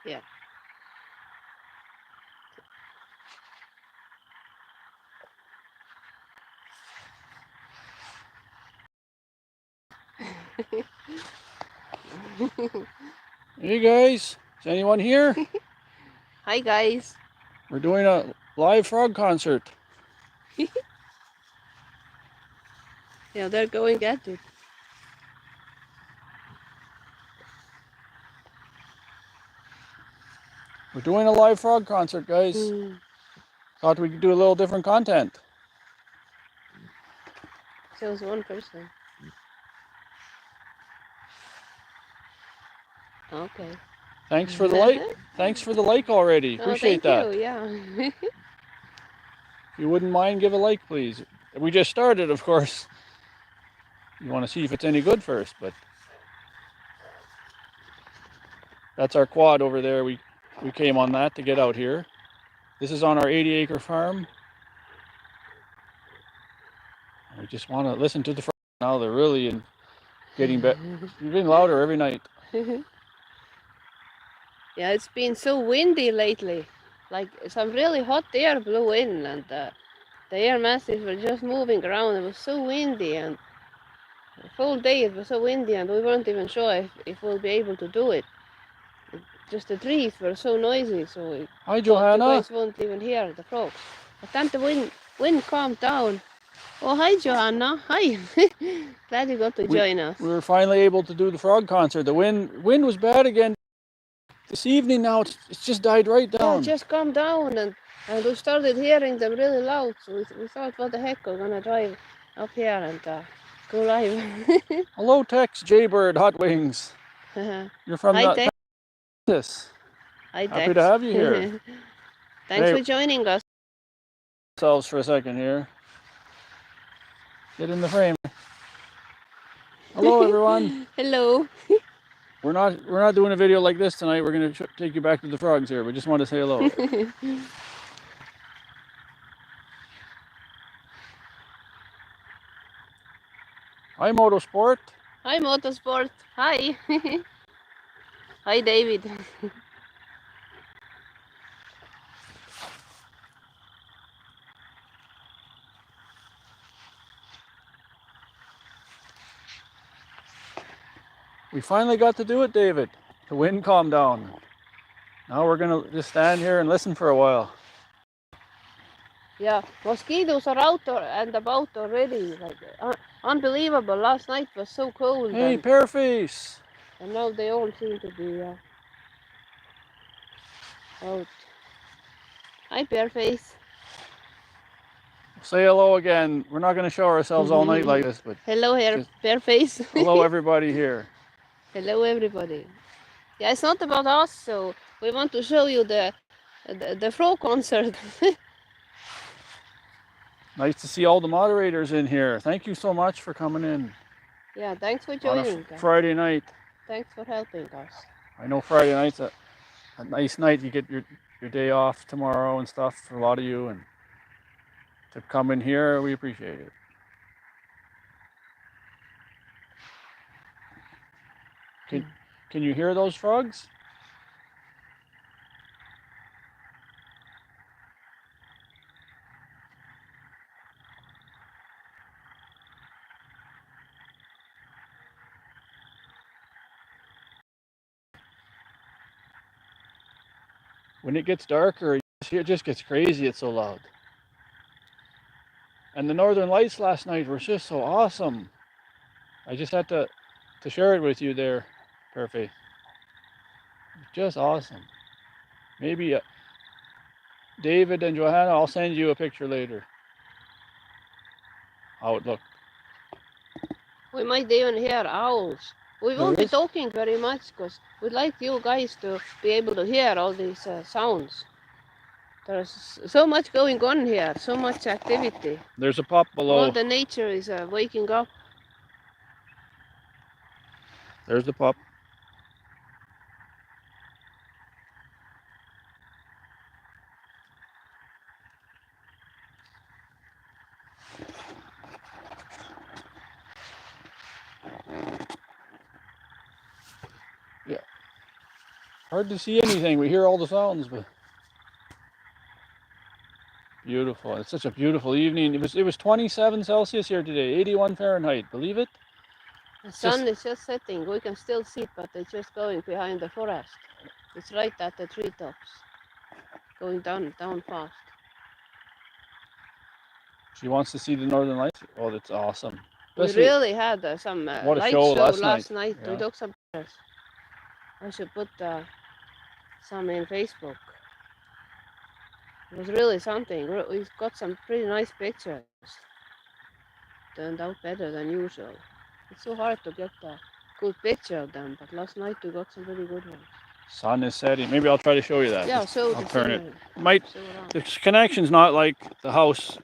Yeah. Hey guys, is anyone here? Hi guys. We're doing a live frog concert. Yeah, they're going at it. We're doing a live frog concert, guys. Mm. Thought we could do a little different content. Shows one person. Okay. Thanks for the like. Thanks for the like already. Oh, Appreciate thank that. you. Yeah. If you wouldn't mind, give a like, please. We just started, of course. You want to see if it's any good first, but that's our quad over there. We came on that to get out here. This is on our 80-acre farm. We just want to listen to the frogs now. They're really getting louder every night. Yeah, it's been so windy lately. Like some really hot air blew in, and the air masses were just moving around. It was so windy, and the whole day it was so windy, and we weren't even sure if we'll be able to do it. Just the trees were so noisy, so we Hi, thought you Johanna. guys won't even hear the frogs. But then the wind calmed down. Oh, hi, Johanna. Hi. Glad you got to join us. We were finally able to do the frog concert. The wind was bad again this evening. Now it's just died right Yeah, down. just calmed down, and we started hearing them really loud. So we thought, what the heck, we're gonna drive up here and go live. Hello, Tex, Jaybird, Hot Wings. You're from Hi, Tex. Texas. Hi, Happy to Tex. have you here. Thanks Hey, for joining us. ourselves for a second here. Get in the frame. Hello, everyone. Hello. We're not doing a video like this tonight. We're gonna take you back to the frogs here. We just want to say hello. Hi, Motorsport. Hi, Motorsport. Hi. Hi, David. We finally got to do it, David. The wind calmed down. Now we're gonna just stand here and listen for a while. Yeah, mosquitoes are out and about already. Like unbelievable. Last night was so cold. Hey, Pearface. And now they all seem to be out. Hi, Bareface. Say hello again. We're not going to show ourselves all night like this, but hello, Bareface. hello, everybody here. Hello, everybody. Yeah, it's not about us, so we want to show you the frog concert. Nice to see all the moderators in here. Thank you so much for coming in. Yeah, thanks for On a joining. Friday night. Thanks for helping us. I know Friday night's a nice night. You get your day off tomorrow and stuff for a lot of you, and to come in here, we appreciate it. Can you hear those frogs? When it gets darker, it just gets crazy. It's so loud. And the northern lights last night were just so awesome. I just had to share it with you there, Perfect. Just awesome. Maybe David and Johanna, I'll send you a picture later. How it looked. We might even hear owls. We won't be talking very much because we'd like you guys to be able to hear all these sounds. There's so much going on here, so much activity. There's a pup below. All the nature is waking up. There's the pup. Yeah. Hard to see anything. We hear all the sounds, but beautiful. It's such a beautiful evening. It was 27 Celsius here today, 81 Fahrenheit. Believe it? The sun is just setting. We can still see it, but it's just going behind the forest. It's right at the treetops, going down fast. She wants to see the northern lights. Oh, that's awesome. We really had some what a light show last night. Yeah. We took some pictures. I should put some in Facebook. It was really something. We got some pretty nice pictures. Turned out better than usual. It's so hard to get a good picture of them, but last night we got some really good ones. Sun is setting. Maybe I'll try to show you that. Yeah, so I'll turn it. The connection's not like the house.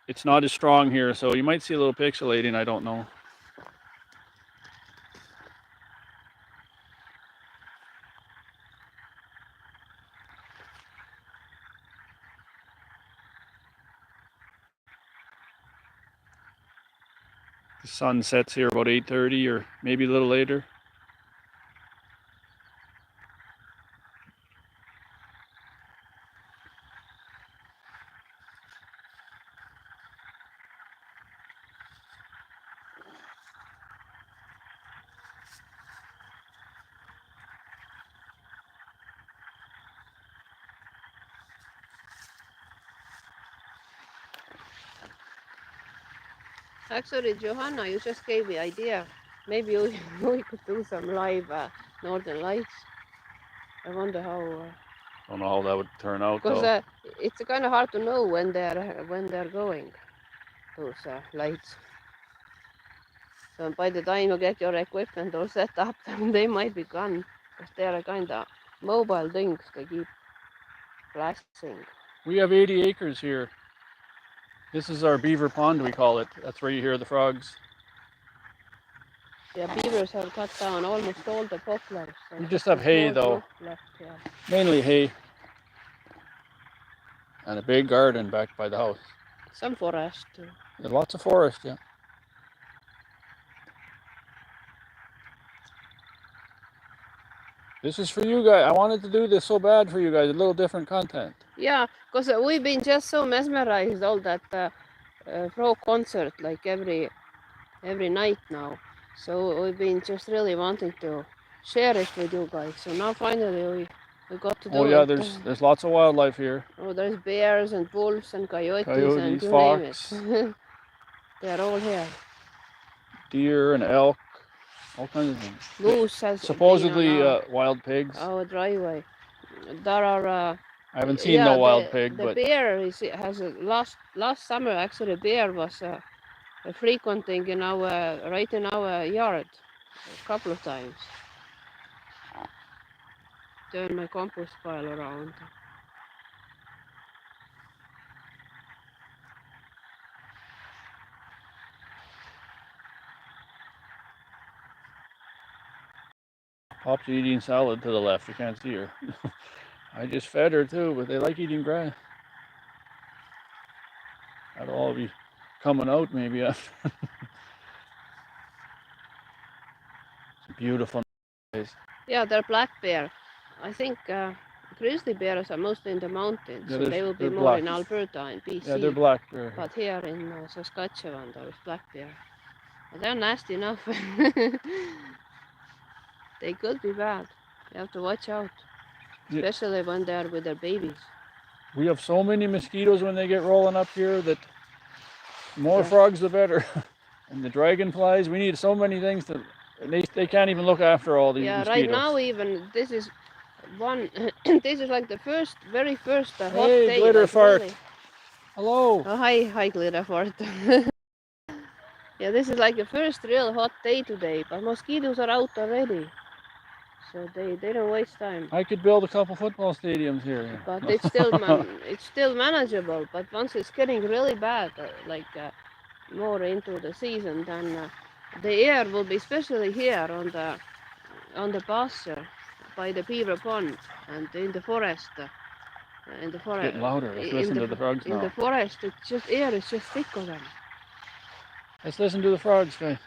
It's not as strong here, so you might see a little pixelating. I don't know. The sun sets here about 8:30 or maybe a little later. Actually, Johanna, you just gave me idea. Maybe we could do some live Northern Lights. I wonder how. Don't know how that would turn out though. Because it's kind of hard to know when they're going. Those lights. So by the time you get your equipment all set up, they might be gone. Because they're kind of mobile things. They keep flashing. We have 80 acres here. This is our beaver pond, we call it. That's where you hear the frogs. Yeah, beavers have cut down almost all the poplars. We just have hay though. Left, yeah. Mainly hay. And a big garden back by the house. Some forest too. There's lots of forest, yeah. This is for you guys. I wanted to do this so bad for you guys, a little different content. Yeah, because we've been just so mesmerized all that frog concert, like every night now. So we've been just really wanting to share it with you guys. So now finally we got to do it. Oh yeah, there's lots of wildlife here. Oh, there's bears and wolves and coyotes and you fox. name it. They're all here. Deer and elk, all kinds of things. Moose has supposedly wild pigs. Our driveway. There are. I haven't seen no wild pig, the but bear has last summer actually. Bear was frequenting in right in our yard a couple of times. Turn my compost pile around. Pop's eating salad to the left. You can't see her. I just fed her too, but they like eating grass. That'll all be coming out maybe after. It's beautiful. Yeah, they're black bear. I think grizzly bears are mostly in the mountains, Yeah, so they will be more black. in Alberta and BC. Yeah, they're black bear. But here in Saskatchewan, there is black bear. But they're nasty enough. They could be bad. You have to watch out, especially when they're with their babies. We have so many mosquitoes when they get rolling up here that the more frogs the better. And the dragonflies, we need so many things that they can't even look after all these mosquitoes. Right now even this is one. This is like the very first hot hey, day. Glitter like Fart. Really. Hello. Oh, hi, Glitter Fart. Yeah, this is like the first real hot day today, but mosquitoes are out already. So they don't waste time. I could build a couple football stadiums here. But it's still manageable. But once it's getting really bad, more into the season, then the air will be, especially here on the pasture by the beaver pond and in the forest. In the forest. It's getting louder. Let's listen to the frogs now. In the forest, air is just thicker then. Let's listen to the frogs, guys.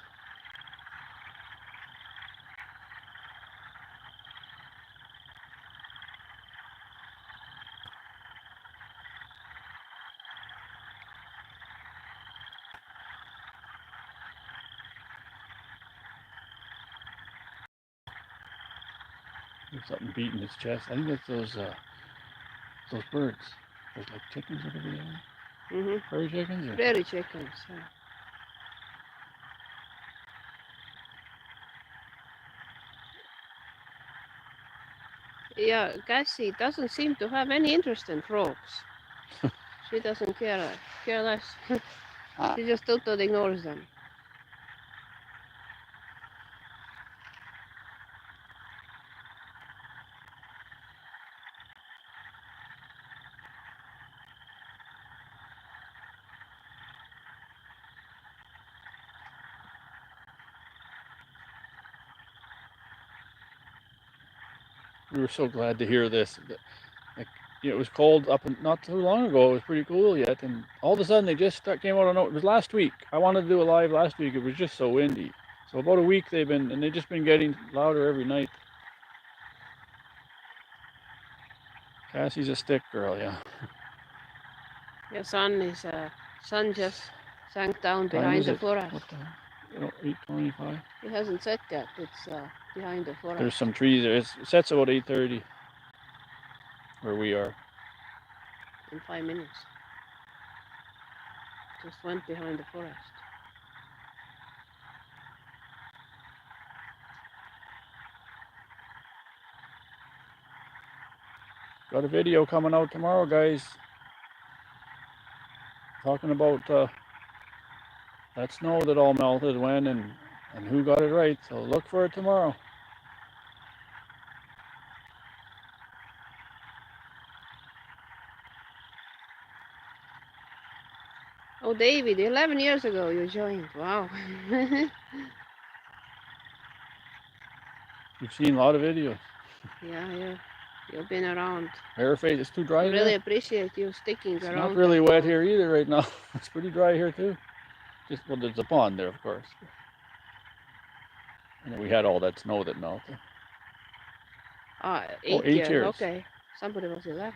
There's something beating his chest. I think it's those birds. There's like chickens over there. Mm-hmm. Prairie chickens? Or... Prairie chickens. Yeah, Cassie doesn't seem to have any interest in frogs. She doesn't care less. She just totally ignores them. We were so glad to hear this. Like, it was cold up and not too long ago. It was pretty cool yet, and all of a sudden they just came out of nowhere. It was last week. I wanted to do a live last week. It was just so windy. So about a week they've just been getting louder every night. Cassie's a stick girl, yeah. Your sun just sank down behind the forest. What the hell? 8:25. It hasn't set yet. It's behind the forest. There's some trees there. It sets about 8:30 where we are. In 5 minutes. Just went behind the forest. Got a video coming out tomorrow, guys. Talking about that snow that all melted when and who got it right. So look for it tomorrow. Oh, David, 11 years ago you joined. Wow. You've seen a lot of videos. Yeah, you've been around. Bareface, it's too dry I really there. appreciate you sticking It's around. not really wet here either right now. It's pretty dry here too. Just, well, there's a pond there, of course. And we had all that snow that melted. 8 8 years. Okay, somebody was 11.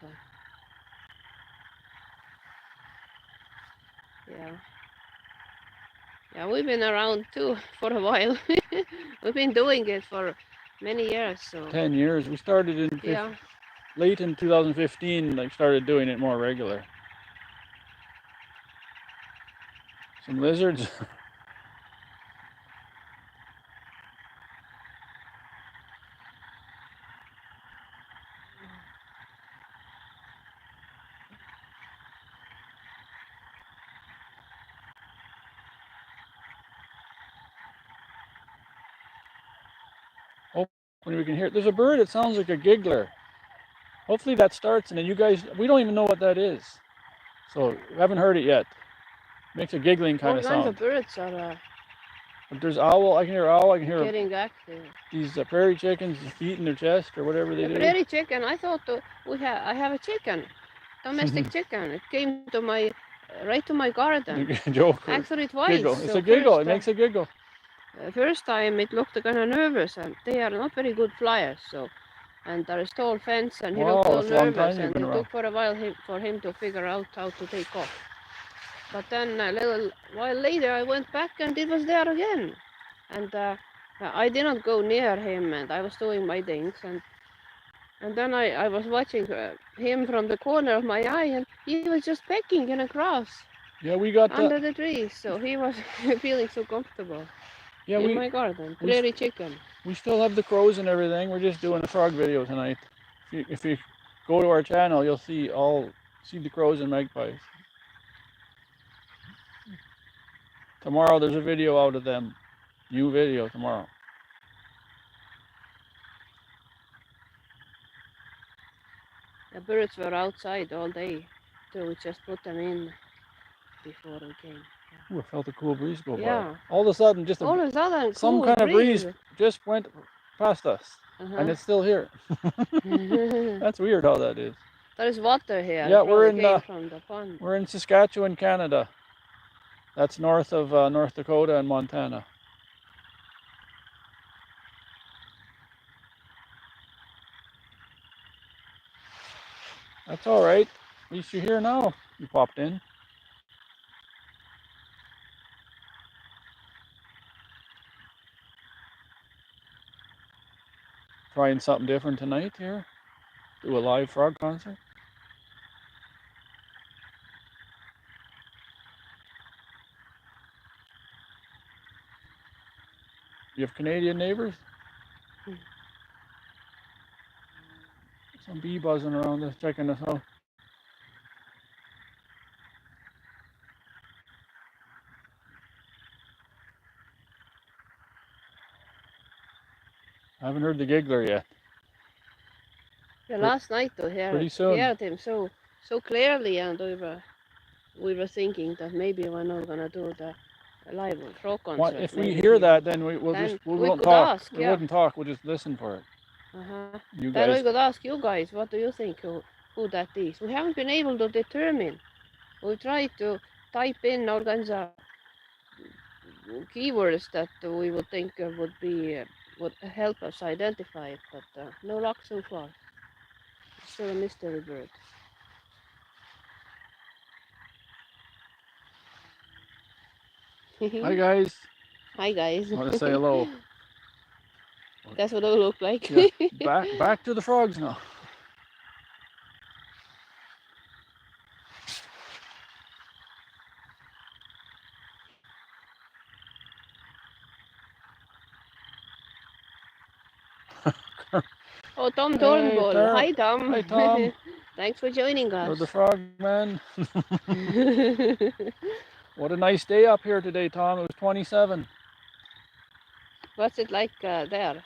Yeah, we've been around too for a while. We've been doing it for many years. So 10 years. We started in late in 2015. Like started doing it more regular. Some lizards. Hopefully we can hear it. There's a bird. It sounds like a giggler. Hopefully that starts, and then you guys, we don't even know what that is. So we haven't heard it yet. Makes a giggling kind of sound. All kinds of birds are But there's owl. I can hear owl. I can hear getting active. These prairie chickens beating their chest or whatever they do. Prairie chicken. I thought I have a chicken, domestic chicken. It came to right to my garden. Actually twice. Giggle. It's a giggle. It makes a giggle. First time it looked kind of nervous, and they are not very good flyers. And there is tall fence, and he looked all nervous, and it took for a while for him to figure out how to take off. But then a little while later, I went back, and it was there again. And I did not go near him, and I was doing my things, and then I was watching him from the corner of my eye, and he was just pecking in the grass. Yeah, we got under the trees, so he was feeling so comfortable. Yeah, in my garden, prairie chicken. We still have the crows and everything. We're just doing a frog video tonight. If you go to our channel, you'll see the crows and magpies. Tomorrow there's a video out of them. New video tomorrow. The birds were outside all day, so we just put them in before we came. Yeah. Ooh, I felt a cool breeze go by. All of a sudden, some kind of breeze just went past us, and it's still here. That's weird how that is. There is water here. Yeah, we're in from the pond. We're in Saskatchewan, Canada. That's north of North Dakota and Montana. That's all right. At least you're here now. You popped in. trying something different tonight here? Do a live frog concert? You have Canadian neighbors? Some bee buzzing around us, checking us out. I haven't heard the giggler yet. Yeah, last night I Pretty soon. heard him so clearly, and we were thinking that maybe we're not gonna do the live frog concert. If we maybe hear he that, will. then we Then won't could talk. ask, We yeah. wouldn't talk. We'll just listen for it. You Then we guys. could ask you guys, what do you think who that is? We haven't been able to determine. We tried to type in all kinds of keywords that we would think would help us identify it, but no luck so far. It's still a mystery bird. Hi guys. Hi guys. Want to say hello? That's what I look like. Yeah. Back to the frogs now. Oh, Tom Hey, Turnbull. Hi, Tom. Hi, Tom. Thanks for joining us. You're the frog man. What a nice day up here today, Tom. It was 27. What's it like there?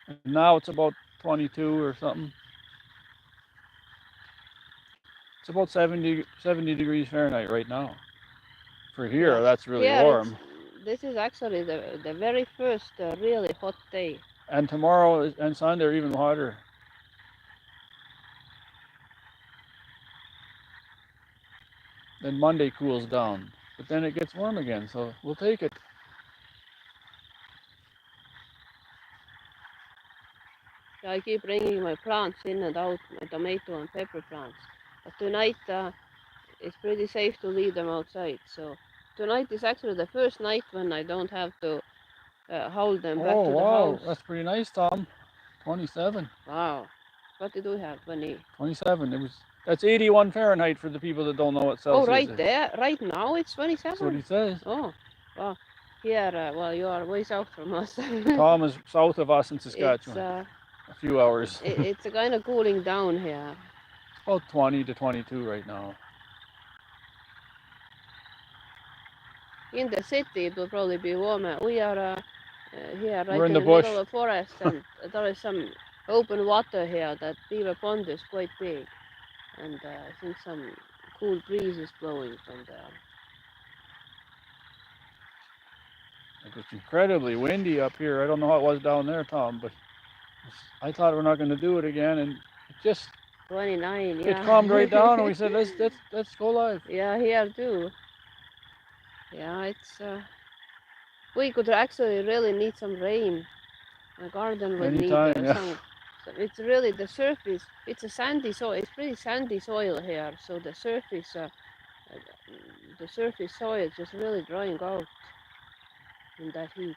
And now it's about 22 or something. It's about 70 degrees Fahrenheit right now. For here, Yeah. that's really Here warm. This is actually the very first really hot day. And tomorrow and Sunday are even hotter. Then Monday cools down, but then it gets warm again, so we'll take it. I keep bringing my plants in and out, my tomato and pepper plants. But tonight it's pretty safe to leave them outside. So tonight is actually the first night when I don't have to haul them back to the house. That's pretty nice, Tom. 27. Wow. What did we have? 27. That's 81 Fahrenheit for the people that don't know what Celsius is. Oh, right there. Right now it's 27. That's what he says. Oh, well, here, you are way south from us. Tom is south of us in Saskatchewan. It's a few hours. it's kind of cooling down here. It's about 20 to 22 right now. In the city, it will probably be warmer. We are here right We're in the middle bush. of the forest, and there is some open water here. That Beaver Pond is quite big, and I think some cool breeze is blowing from there. It was incredibly windy up here. I don't know how it was down there, Tom, but I thought we're not going to do it again, and it just 29, yeah. it calmed right down, and we said let's go live. Yeah, here too. Yeah, it's we could actually really need some rain. My garden would Anytime, need yeah. some. It's really the surface. It's a sandy soil. It's pretty sandy soil here, so the surface soil is just really drying out in that heat.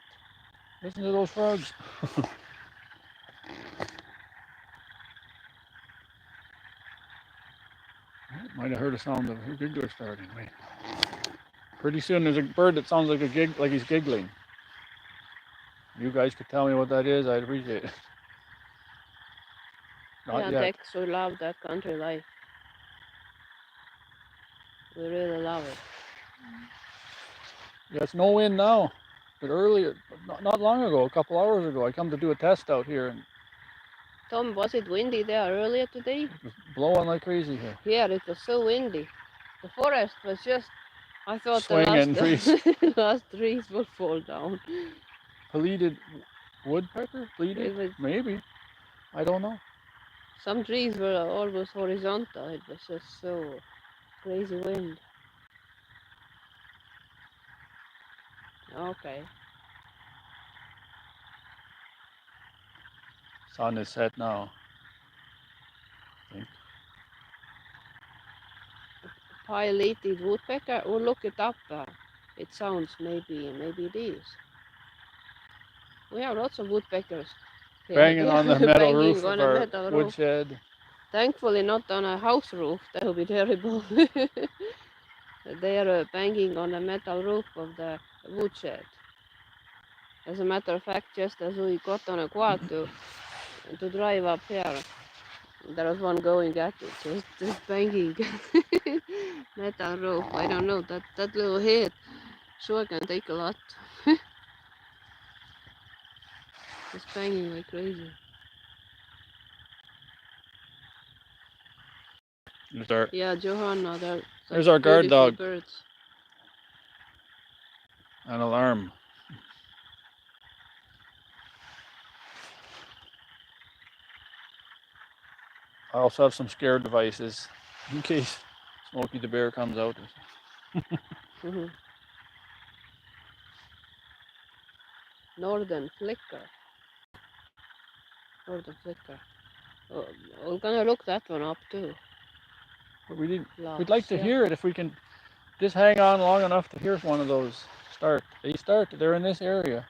Listen to those frogs. Might have heard a sound of a giggler starting. Wait. Pretty soon there's a bird that sounds like like he's giggling. You guys could tell me what that is, I'd appreciate it. Not yet. Tex, we love that country life. We really love it. Yeah, it's no wind now. But earlier, not long ago, a couple hours ago, I come to do a test out here, and Tom, was it windy there earlier today? it was blowing like crazy here. Yeah, it was so windy. The forest was just, I thought swinging the last trees would fall down. Pleated woodpecker? Pleated? Maybe. I don't know. Some trees were almost horizontal. It was just so crazy wind. Okay. Sun is set now. I think. Pileated woodpecker. We'll look it up. It sounds maybe it is. We have lots of woodpeckers Yeah, banging they on the are metal roof banging of on a our metal roof. woodshed. Thankfully not on a house roof, that would be terrible. They are banging on the metal roof of the woodshed. As a matter of fact, just as we got on a quad to drive up here, there was one going at it, just banging metal roof. I don't know, that little head sure can take a lot. Just banging like crazy. Yeah, Johanna, there's our guard beautiful dog. birds. An alarm. I also have some scare devices in case Smokey the Bear comes out. Northern flicker. Northern flicker. Oh, we're gonna look that one up too. But we'd like to hear it if we can just hang on long enough to hear one of those start. They're in this area.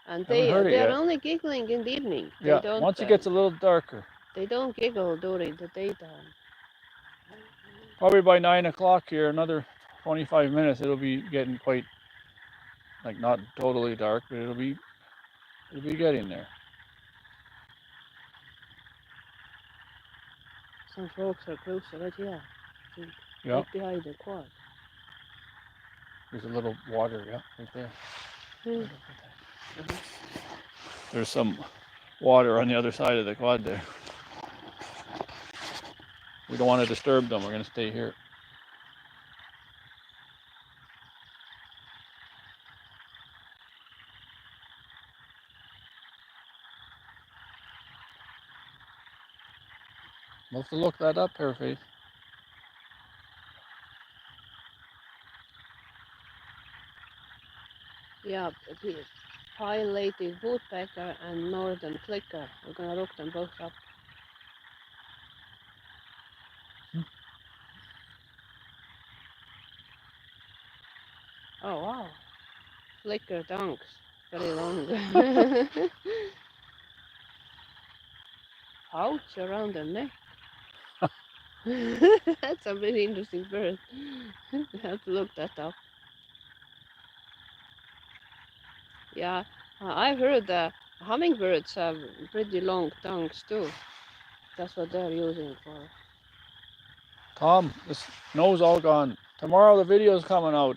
And they're only giggling in the evening. Yeah, they don't, once it gets a little darker. They don't giggle during the daytime. Probably by 9 o'clock here, another 25 minutes, it'll be getting quite, like not totally dark, but it'll be getting there. Some folks are closer right here. Yeah. Right behind the quad. There's a little water, yeah, right there. Right There's some water on the other side of the quad there. We don't want to disturb them. We're going to stay here. We'll have to look that up here, Faith. Yeah, pileated woodpecker and northern flicker. We're gonna look them both up. Oh wow, flicker tongues, very long. Pouch around the neck. That's a very interesting bird. You have to look that up. Yeah, I've heard that hummingbirds have pretty long tongues too. That's what they're using for. Tom, the snow's all gone. Tomorrow the video's coming out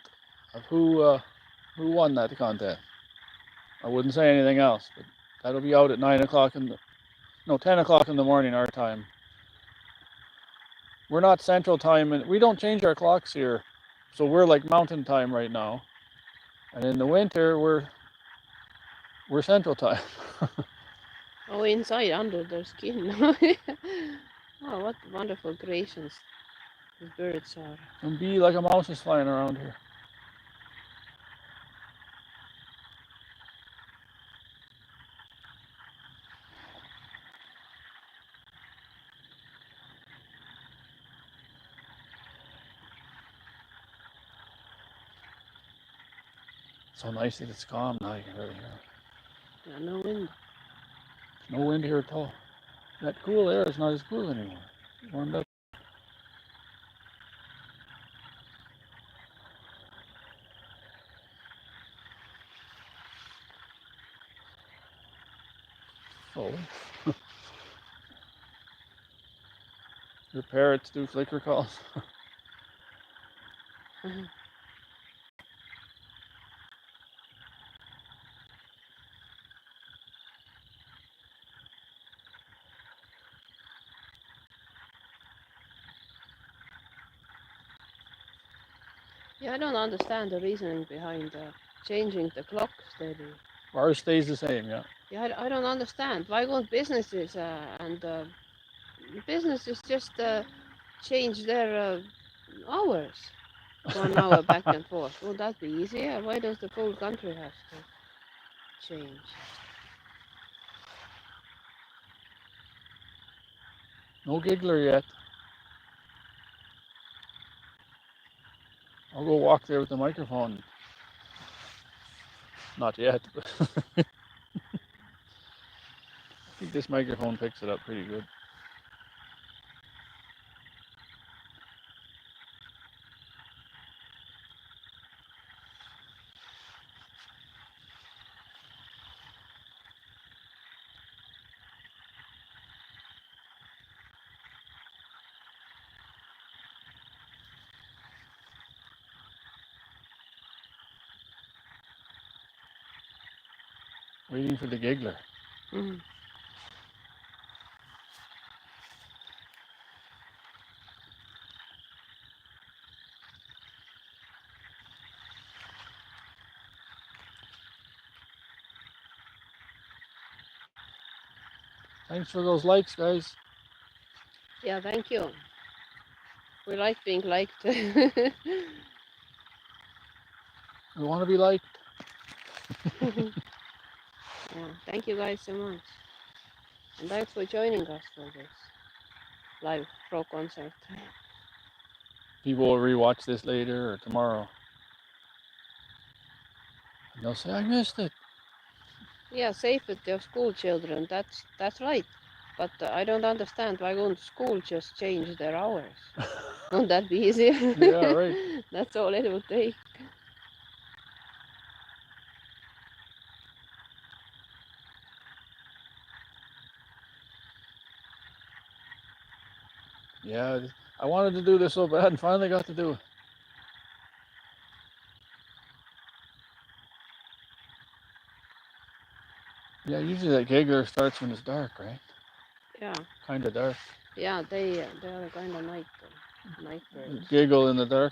of who won that contest. I wouldn't say anything else, but that'll be out at 10 o'clock in the morning our time. We're not Central Time, and we don't change our clocks here, so we're like Mountain Time right now. And in the winter, we're Central Time. Oh, inside under their skin. Oh, what wonderful creations the birds are. And bee like a mouse is flying around here. So nice that it's calm now. You can really hear it. Yeah, no wind. No wind here at all. That cool air is not as cool anymore. It warmed up. Oh. Your parrots do flicker calls. Yeah, I don't understand the reasoning behind changing the clock steady. Ours stays the same, yeah. Yeah, I don't understand. Why won't businesses businesses just change their hours? 1 hour back and forth. Would that be easier? Why does the whole country have to change? No giggler yet. I'll go walk there with the microphone. Not yet, but I think this microphone picks it up pretty good. Waiting for the giggler. Mm. Thanks for those likes, guys. Yeah, thank you. We like being liked. We want to be liked. Yeah, thank you guys so much. And thanks for joining us for this live pro concert. People will rewatch this later or tomorrow. And they'll say, I missed it. Yeah, safe with your school children. That's right. But I don't understand why won't school just change their hours? Won't that be easier? Yeah, right. That's all it would take. Yeah, I wanted to do this so bad and finally got to do it. Yeah, usually that giggler starts when it's dark, right? Yeah. Kind of dark. Yeah, they are kind of night birds. Giggle in the dark.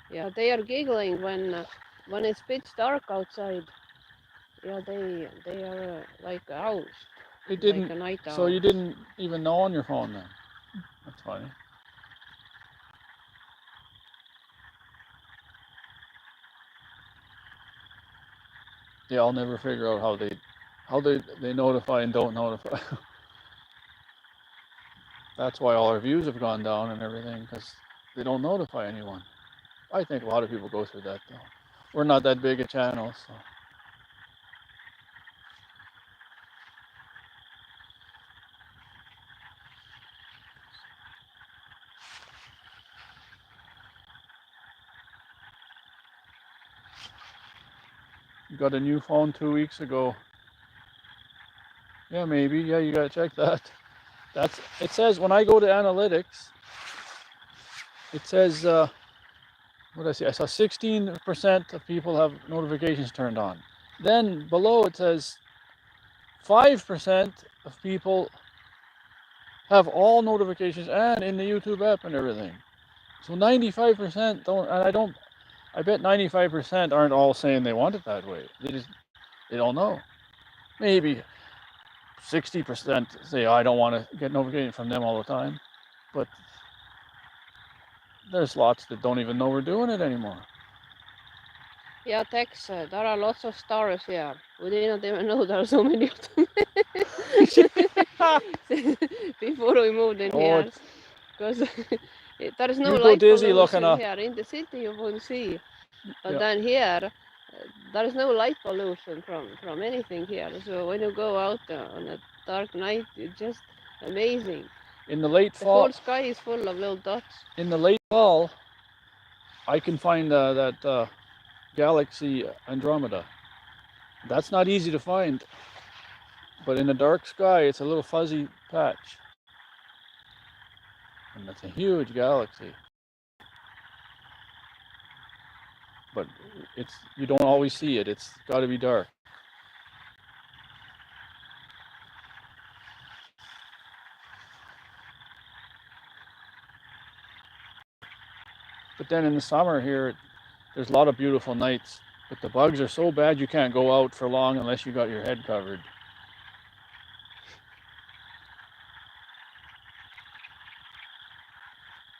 Yeah, they are giggling when it's pitch dark outside. Yeah, they are like owls, It like didn't. a night So owl. you didn't even know on your phone then. That's funny. Yeah, I'll never figure out how they notify and don't notify. That's why all our views have gone down and everything, because they don't notify anyone. I think a lot of people go through that though. We're not that big a channel, so. You got a new phone 2 weeks ago. Yeah, maybe. Yeah, you gotta check that. It says when I go to analytics, it says what did I see? I saw 16% of people have notifications turned on. Then below it says 5% of people have all notifications and in the YouTube app and everything. So 95% don't, and I bet 95% aren't all saying they want it that way. They don't know. Maybe 60% say, I don't want to get notifications from them all the time. But there's lots that don't even know we're doing it anymore. Yeah, Tex, there are lots of stars here. We didn't even know there are so many of them before we moved in here. Because there is no You go light dizzy looking pollution up. here. In the city you won't see. But Yeah. then here, there is no light pollution from anything here. So when you go out on a dark night, it's just amazing. In the late The fall, whole sky is full of little dots. in the late fall, I can find that galaxy Andromeda. That's not easy to find, but in the dark sky, it's a little fuzzy patch, and it's a huge galaxy. But you don't always see it. It's got to be dark. But then in the summer here, there's a lot of beautiful nights. But the bugs are so bad you can't go out for long unless you got your head covered.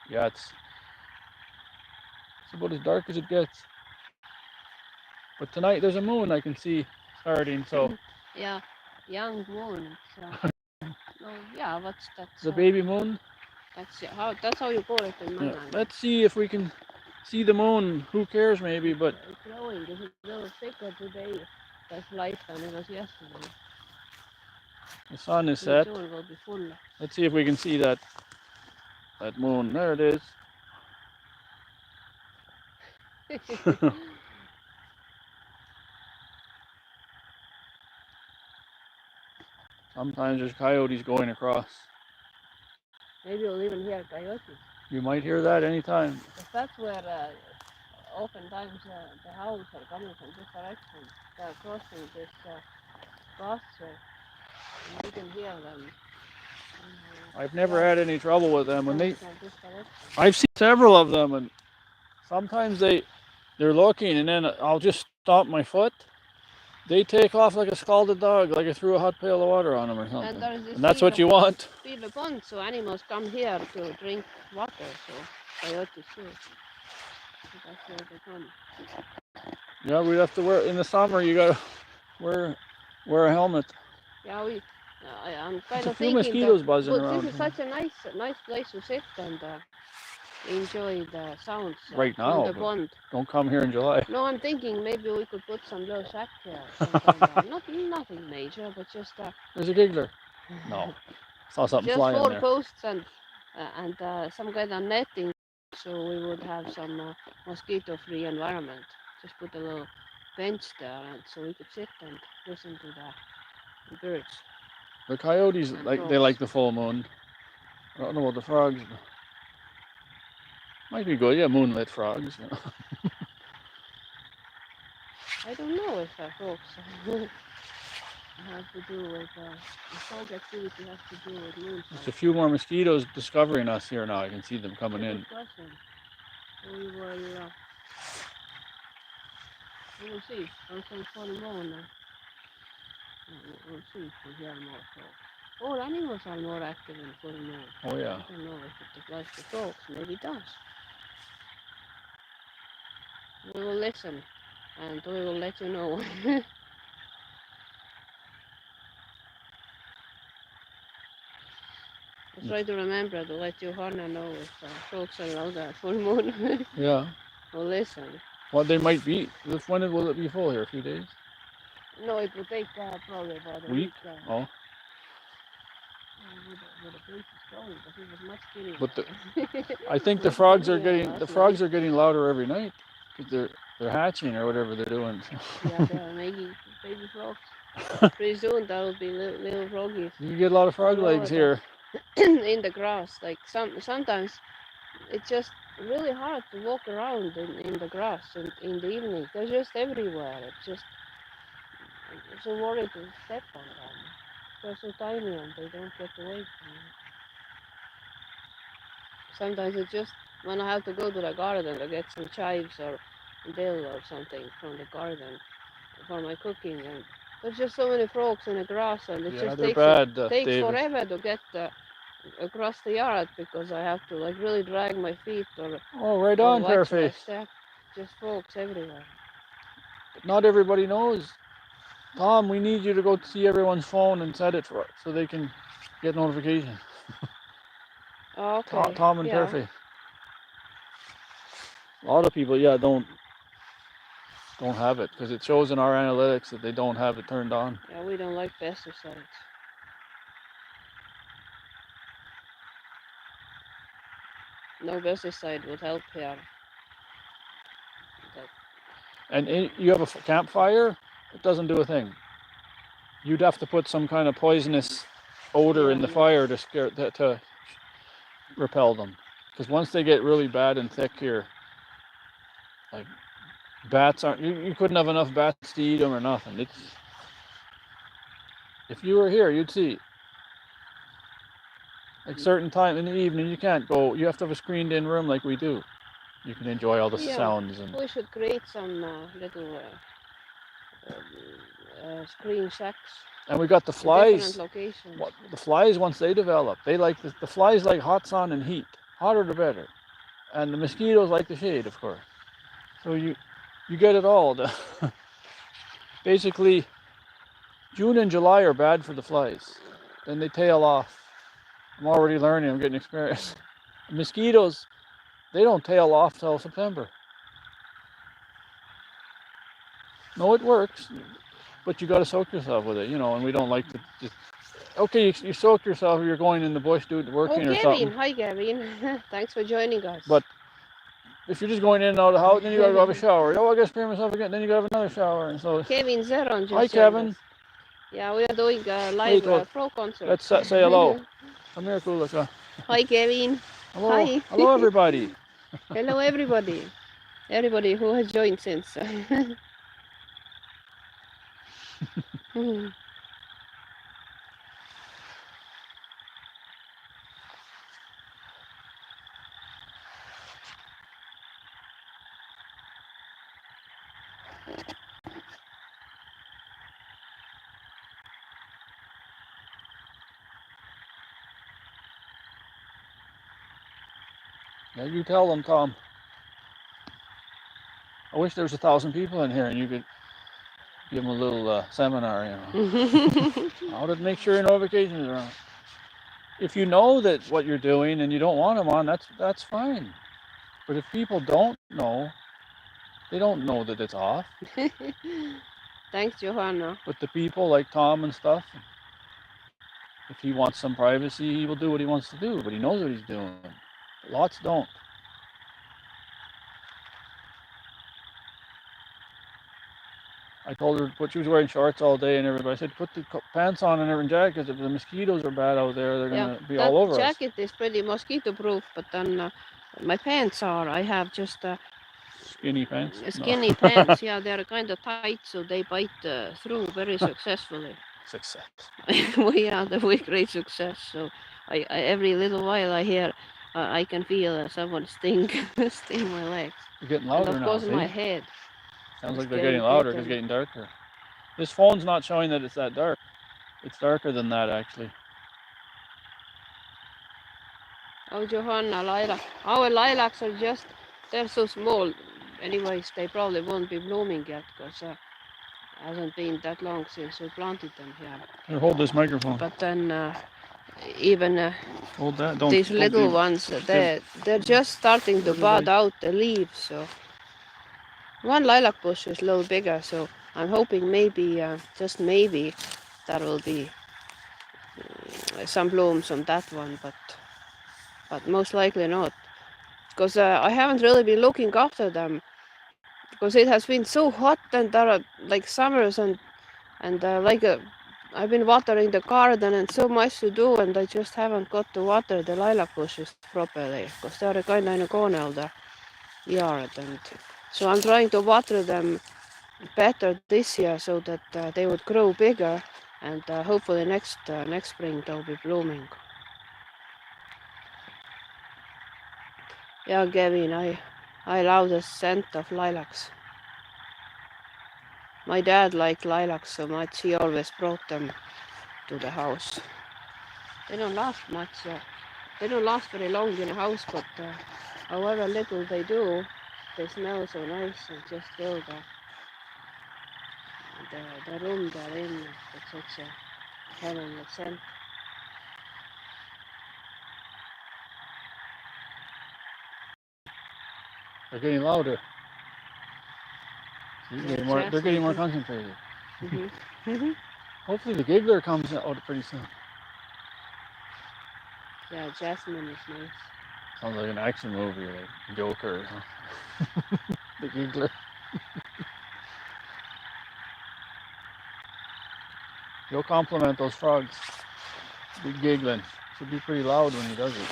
Yeah, it's about as dark as it gets. But tonight there's a moon I can see starting, so. Yeah, young moon. No, yeah, what's that? The baby moon? That's how you call it in my language. Let's see if we can see the moon. Who cares maybe, but. It's glowing. It's a little thicker today. the flight than it was yesterday. The sun is The set. June will be full. Let's see if we can see that moon. There it is. Sometimes there's coyotes going across. Maybe you'll even hear coyotes. You might hear that anytime. Because that's where oftentimes the howls are coming from this direction. They're crossing this crossway, and you can hear them. I've never had any trouble with them. Coming from this direction. I've seen several of them, and sometimes they're looking, and then I'll just stomp my foot. They take off like a scalded dog, like I threw a hot pail of water on them or something. And that's what you want. Beaver pond, so animals come here to drink water, so coyotes too. So that's where they come. Yeah, we have to wear, in the summer you gotta wear a helmet. Yeah, I'm kind of a few thinking mosquitoes buzzing around. This is such a nice place to sit and enjoy the sounds right now, from the pond. Don't come here in July. No, I'm thinking maybe we could put some little shack here. Nothing major, but just there's a giggler. No, saw something flying there. Just 4 posts and some kind of netting, so we would have some mosquito-free environment. Just put a little bench there, and so we could sit and listen to the birds. The coyotes they like the full moon. I don't know about the frogs. Might be good, yeah, moonlit frogs. You know. I don't know if frogs have to do with the frog activity has to do with moonshine. There's a few more mosquitoes discovering us here now. I can see them coming in. We will see. Also full moon. We'll see if we hear more frogs. All animals are more active in full moon. Oh yeah. I don't know if it applies to frogs. Maybe it does. We will listen, and we will let you know. I'll try to remember to let Johanna know if frogs are allowed at full moon. Yeah. We'll listen. Well, they might be. When will it be full here? A few days? No, it will take probably about a week. Oh. Where the place is going, but it was much skinnier. But I think the frogs are getting louder every night because they're hatching or whatever they're doing. Yeah, they're making baby frogs. Pretty soon that will be little froggies. You get a lot of frog legs here. In the grass, like sometimes it's just really hard to walk around in the grass in the evening. They're just everywhere. It's just I'm so worried to step on them. They're so tiny and they don't get away from you. Sometimes it's just when I have to go to the garden to get some chives or dill or something from the garden for my cooking, and there's just so many frogs in the grass, and it just takes forever to get across the yard because I have to like really drag my feet or right on, perfect. Just frogs everywhere. Not everybody knows. Tom, we need you to go see everyone's phone and set it for so they can get notification. Okay. Tom and Perfect. A lot of people, don't have it because it shows in our analytics that they don't have it turned on. Yeah, we don't like pesticides. No pesticide would help here. And you have a campfire, it doesn't do a thing. You'd have to put some kind of poisonous odor in the fire to repel them. Because once they get really bad and thick here, like bats aren't, you couldn't have enough bats to eat them or nothing. If you were here, you'd see. Like certain time in the evening, you can't go. You have to have a screened-in room like we do. You can enjoy all the sounds. And we should create some little screen shacks. And we got the flies. The flies, once they develop, they like the flies like hot sun and heat. Hotter the better. And the mosquitoes like the shade, of course. So you get it all. Basically, June and July are bad for the flies. Then they tail off. I'm already learning. I'm getting experience. The mosquitoes, they don't tail off till September. No, it works. but you got to soak yourself with it, you know. And we don't like to just. Okay, you soak yourself, or you're going in the bush doing working or something. Hi Gavin. Thanks for joining us. But if you're just going in and out of the house, then you gotta go have a shower. Oh, I gotta spray myself again. Then you gotta have another shower. And so. Kevin Zeron just Hi, joined Kevin. us. Yeah, we are doing a live Wait, pro concert. let's say hello. Come here, Kulika. Hi, Kevin. Hello. Hi. Hello, everybody. Hello, everybody. Everybody who has joined since. Yeah, you tell them, Tom. I wish there was 1,000 people in here and you could give them a little seminar, you know. How to make sure your notifications are on. If you know that what you're doing and you don't want them on, that's fine. But if people don't know, they don't know that it's off. Thanks, Johanna. But the people like Tom and stuff, if he wants some privacy, he will do what he wants to do, but he knows what he's doing. But lots don't. I told her, she was wearing shorts all day and everybody. I said, put the pants on and everything, jacket, because if the mosquitoes are bad out there, they're going to be all over us. That jacket is pretty mosquito proof, but then my pants are, I have just skinny pants. Skinny pants, yeah, they're kind of tight, so they bite through very successfully. Success. Yeah, with great success. So I every little while I hear, I can feel someone sting my legs. You're getting louder now. And of course my head. Sounds like they're getting louder because it's getting darker. This phone's not showing that it's that dark. It's darker than that, actually. Oh, Johanna, lilac. Our lilacs are just, they're so small. Anyways, they probably won't be blooming yet because it hasn't been that long since we planted them here. Here, hold this microphone. But then even hold that. These little ones, they're just starting to bud out the leaves. So one lilac bush is a little bigger, so I'm hoping maybe, just maybe, there will be some blooms on that one, but most likely not, because I haven't really been looking after them, because it has been so hot, and there are like summers and I've been watering the garden and so much to do, and I just haven't got to water the lilac bushes properly, because they're kind of in a corner of the yard, and so I'm trying to water them better this year so that they would grow bigger, and hopefully next spring they'll be blooming. Yeah, Gavin, I love the scent of lilacs. My dad liked lilacs so much, he always brought them to the house. They don't last much. They don't last very long in a house, but however little they do, they smell so nice and just fill the room they're in with such a heavenly scent. They're getting louder. They're getting more concentrated. Hopefully the giggler comes out pretty soon. Yeah, jasmine is nice. Sounds like an action movie, like Joker. The giggler. You'll compliment those frogs. Be giggling. Should be pretty loud when he does it.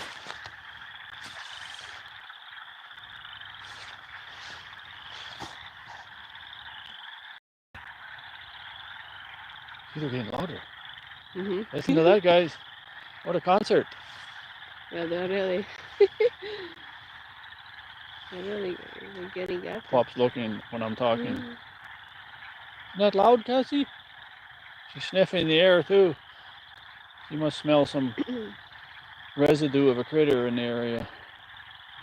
They're getting louder. Listen to that, guys. What a concert. Yeah, they're really getting at it. Pop's looking when I'm talking. Isn't that loud, Cassie? She's sniffing the air too. She must smell some residue of a critter in the area.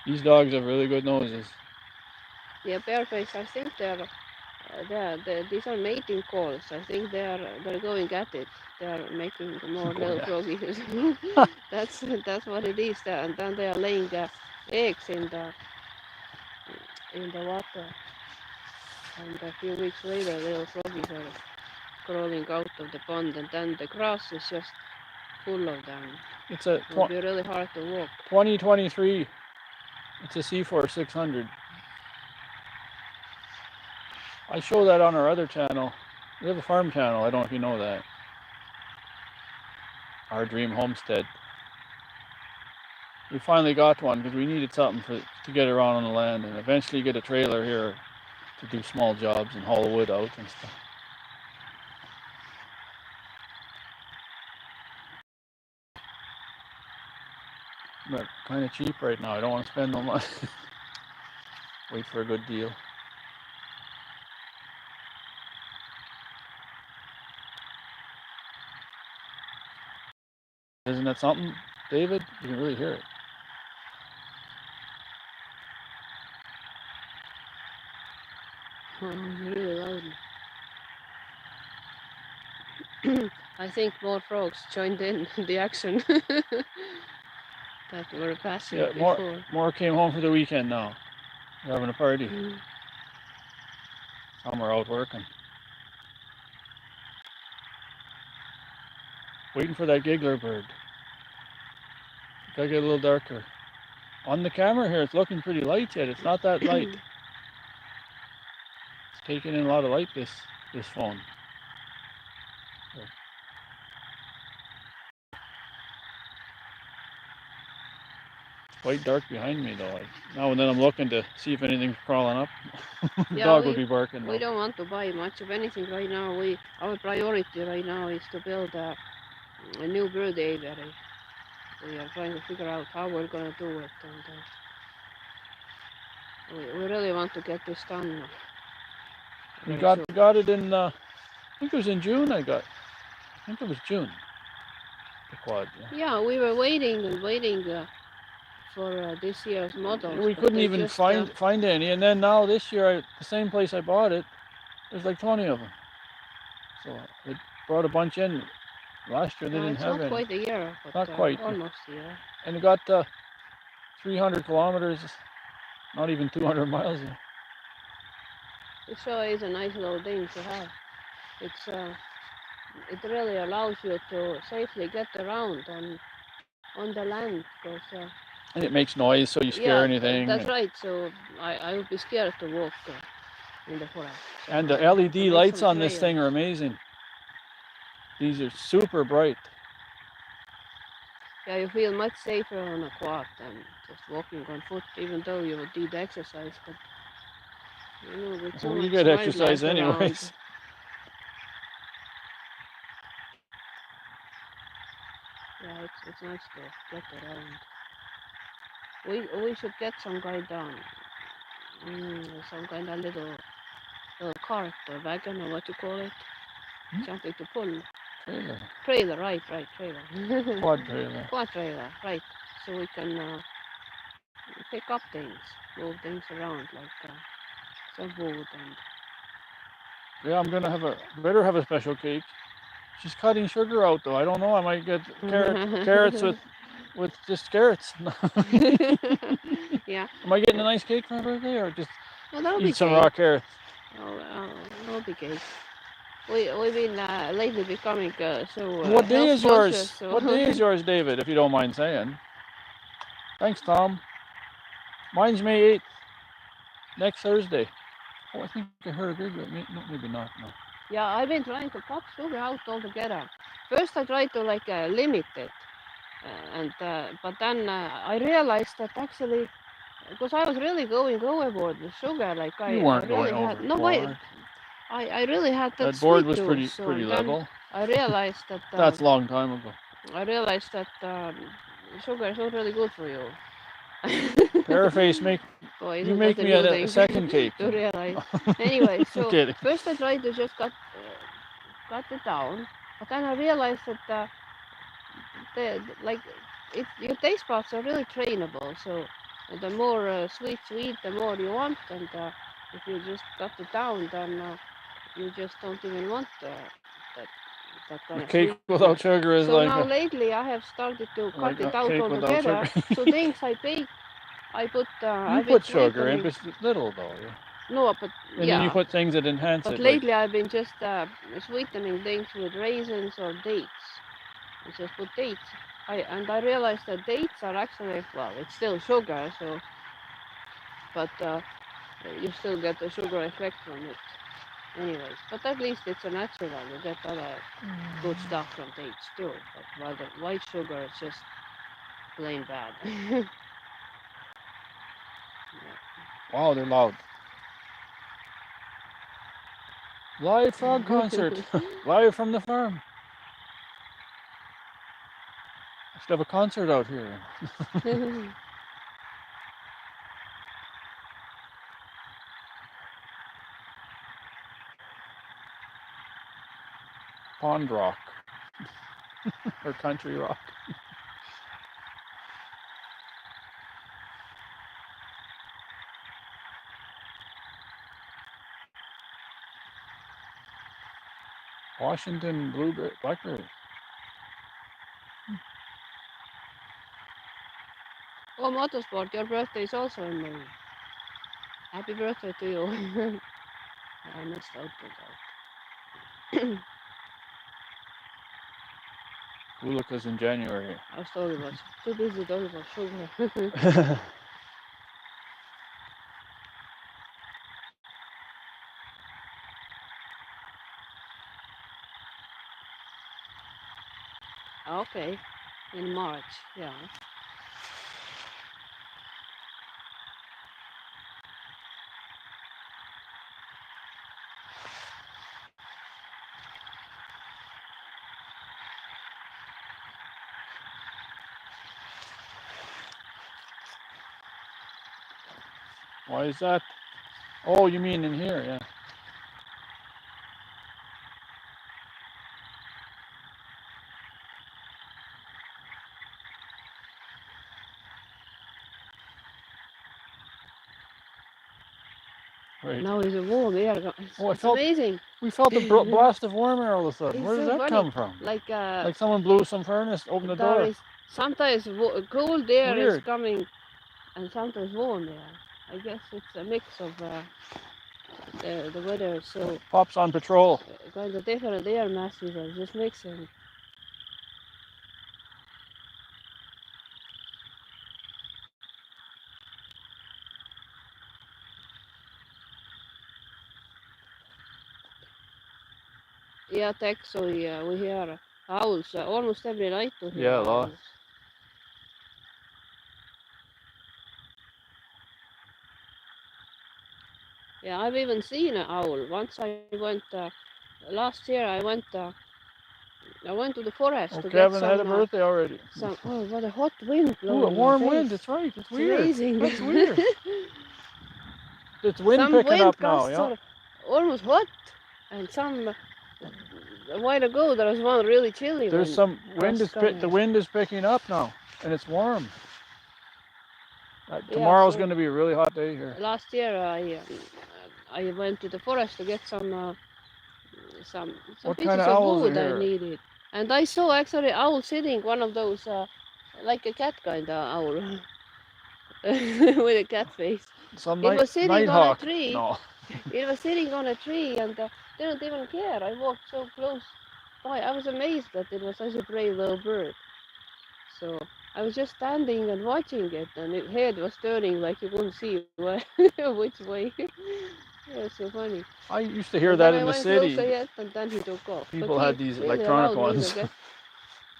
These dogs have really good noses. Yeah, Bareface, I think these are mating calls. I think they're going at it. They're making more little froggies. That's what it is. And then they are laying eggs in the water. And a few weeks later, little froggies are crawling out of the pond, and then the grass is just full of them. It's a It will be really hard to walk. 2023. It's a C4 600. I show that on our other channel. We have a farm channel. I don't know if you know that. Our Dream Homestead. We finally got one because we needed something to get around on the land, and eventually get a trailer here to do small jobs and haul wood out and stuff. But kind of cheap right now. I don't want to spend no money. Wait for a good deal. Isn't that something, David? You can really hear it. Really loud. I think more frogs joined in the action that were passing before. More came home for the weekend now. They're having a party. Some are out working. Waiting for that giggler bird. Gotta get a little darker. On the camera here, it's looking pretty light yet. It's not that light. It's taking in a lot of light, this phone. Quite dark behind me though. Now and then I'm looking to see if anything's crawling up. The dog would be barking. We don't want to buy much of anything right now. Our priority right now is to build a new bird aviary. We are trying to figure out how we're going to do it, and we really want to get this done. We got it in, I think it was in June. I think it was June. The quad. Yeah, we were waiting for this year's models. We couldn't even find any, and then now this year, the same place I bought it, there's like 20 of them. So it brought a bunch in. Last year they didn't have any. Not quite a year, but not quite. Almost a year. And it got 300 kilometers, not even 200 miles. It sure is a nice little thing to have. It really allows you to safely get around on the land, because and it makes noise, so you scare anything. That's right. So I would be scared to walk in the forest. So and the LED lights on this thing are amazing. These are super bright. Yeah, you feel much safer on a quad than just walking on foot, even though you would need exercise. But with so you get exercise anyways. Yeah, it's nice to get around. We should get some kind of little cart or wagon, or what you call it, something to pull. Trailer, right, trailer. Quad trailer. Quad trailer, right. So we can pick up things, move things around, like some wood and. Yeah, I'm gonna better have a special cake. She's cutting sugar out though. I don't know. I might get carrots with just carrots. Yeah. Am I getting a nice cake for my birthday, or just eat some raw carrots? That'll be cake. We've been lately becoming so. What day is yours? So. What day is yours, David? If you don't mind saying. Thanks, Tom. Mine's May 8th. Next Thursday. Oh, I think I heard a giggler. No, maybe not. No. Yeah, I've been trying to cut sugar out altogether. First, I tried to limit it, but then I realized that actually, because I was really going overboard with sugar, you weren't going overboard. I really had that board was pretty level. I realized that that's a long time ago. I realized that sugar is not really good for you. Paraface, you make me a second cake. To realize. Anyway, so first I tried to just cut it down, but then I realized that your taste buds are really trainable. So the more sweet, the more you want, and if you just cut it down, then you just don't even want that kind of cake sweet. Without sugar is so now lately I have started to cut it out altogether. So things I bake, I put you put sugar in, but it's little though. Yeah. No, but And then you yeah. put things that enhance But it, like lately I've been just sweetening things with raisins or dates. I just put dates. I realized that dates are actually, well, it's still sugar, so, but you still get the sugar effect from it anyways. But at least it's a natural. You get other good stuff from dates too. But while the white sugar is just plain bad. wow, they're loud. Live frog concert, live from the farm. I should have a concert out here. Pond rock or country rock. Washington blueberry, blackberry. Oh, Motorsport, your birthday is also in May. Happy birthday to you. I missed out on that. Ulika's in January. I was talking about too busy talking about sugar. Okay, in March, yeah. Why is that? Oh, you mean in here, yeah. Right. Now it's a warm air. Oh, It's amazing. we felt a blast of warm air all of a sudden. It's Where does so that funny. come from? Like Like someone blew some furnace, opened the there door. is sometimes cold air is Weird. coming, and sometimes warm air. I guess it's a mix of the weather. So Pops on patrol. kind of different air masses are just mixing. Yeah, Tex. So we hear owls almost every night. We hear Yeah, a lot. owls. Yeah, I've even seen an owl. Once I went last year. I went to the forest Oh, to get Kevin had a birthday already. some. Oh, what a hot wind Ooh, a blowing in my warm face! wind. That's right. It's It's weird. amazing. That's weird. It's wind Some picking wind up now, gusts yeah. are almost hot, and some a while ago there was one really chilly There's wind some wind gust coming. the wind is picking up now, and it's warm. Yeah, Tomorrow's so going to be a really hot day here. last year I went to the forest to get some What kind pieces of of owls are wood I here? needed, and I saw actually owl sitting, one of those like a cat kind of owl with a cat face. Some It was sitting on a nighthawk. tree. No. It was sitting on a tree and didn't even care. I walked so close by. I was amazed that it was such a brave little bird. So I was just standing and watching it, and its head was turning like you couldn't see which way. It was so funny. I used to hear And that then I in the went closer city. yet, and then he took off. But People he had these really electronic allowed me to ones. get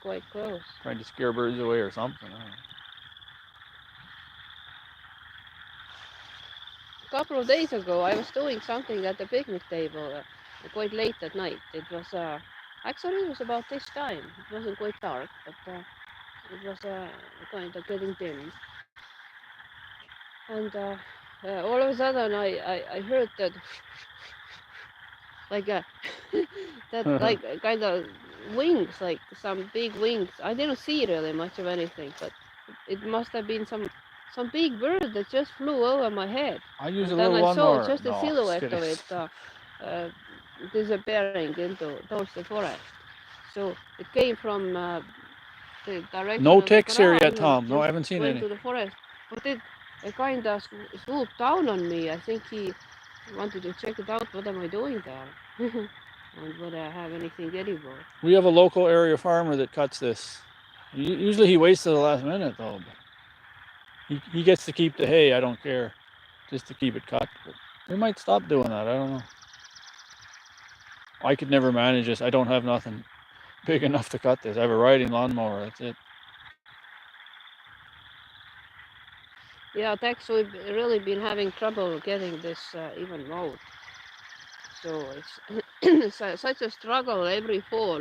quite close. Trying to scare birds away or something. A couple of days ago, I was doing something at the picnic table quite late at night. It was actually it was about this time. It wasn't quite dark, but it was kind of getting dim. And all of a sudden, I heard that like that like kind of wings, like some big wings. I didn't see really much of anything, but it must have been some big bird that just flew over my head. I use a And then little I saw lawnmower. just a No, just silhouette kidding. of it uh, disappearing into towards the forest. So it came from the direction No of the ticks here garage yet, and Tom. No, I just haven't seen went any. to the forest. But it kind of swooped down on me. I think he I wanted to check it out. What am I doing there? And would I have anything edible? We have a local area farmer that cuts this. Usually he waits till the last minute though. But he gets to keep the hay. I don't care, just to keep it cut. But we might stop doing that. I don't know. I could never manage this. I don't have nothing big enough to cut this. I have a riding lawnmower. That's it. Yeah, thanks. We've really been having trouble getting this even mowed. So it's such a struggle every fall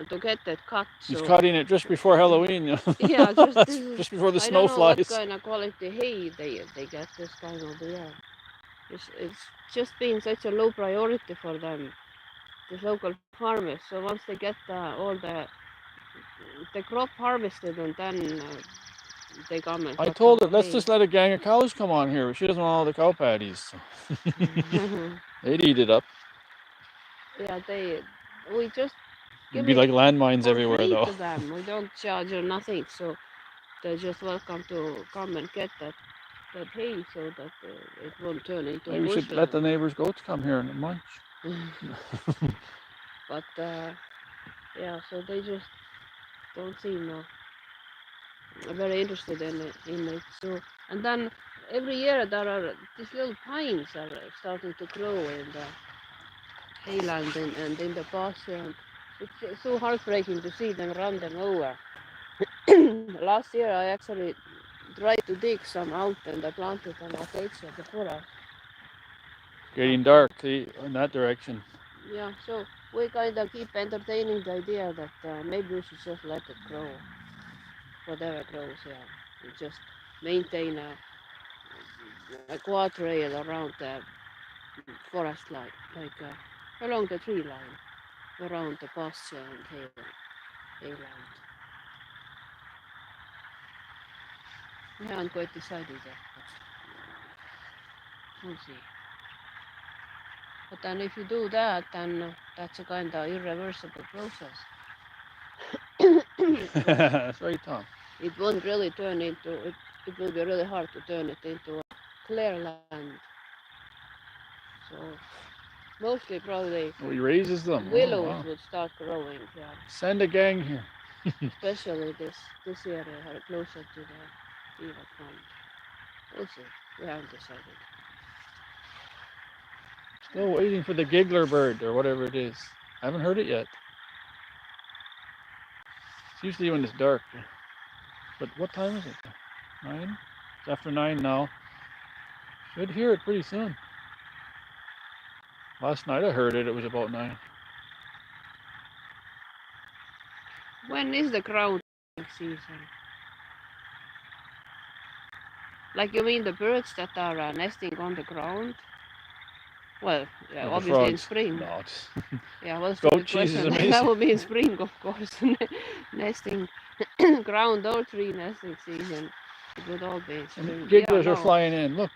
to get that cut. He's So cutting it just before Halloween. yeah, just this is, just before the I snow don't know what flies. kind of quality hay they get this time of the year. It's just been such a low priority for them, these local farmers. So once they get all the crop harvested, and then they come and I cut some told it, let's hay. just let a gang of cows come on here. She doesn't want all the cow patties. So. They'd eat it up. Yeah, we just It'd give be it like landmines for everywhere free though. to them. We don't charge or nothing, so they're just welcome to come and get that hay, so that it won't turn into Maybe we should let the bushland. neighbors' goats come here and munch. But yeah, so they just don't seem very interested in it. So, and then every year there are these little pines are starting to grow in the hayland and in the pasture. And it's so heartbreaking to see them run them over. Last year I actually tried to dig some out and I planted an acacia, the forest. Getting But dark, see, in that direction. yeah, so we kind of keep entertaining the idea that maybe we should just let it grow, whatever grows, yeah. And just maintain a guardrail around the forest line, like along the tree line, around the pasture and hayland. We haven't quite decided yet, but we'll see. But then if you do that, then that's a kind of irreversible process. That's right, Tom. It won't really turn into it. It will be really hard to turn it into a clear land. So mostly probably Oh, he raises them. Oh, willows wow. would start growing. Yeah, Send a gang here. especially this area closer to the river front. We'll see. We haven't decided. Still waiting for the giggler bird or whatever it is. I haven't heard it yet. It's usually when it's dark. But what time is it? 9? It's after 9 now. Should hear it pretty soon. Last night I heard it. It was about 9. When is the ground season? Like you mean the birds that are nesting on the ground? Well, yeah, Oh, the obviously in frogs. spring. No, Yeah, well, that's a goat good cheese is question. That amazing. would be in spring, of course. Nesting, ground or tree nesting season. It would all be in And spring. Yeah, gigglers are flying in. Look,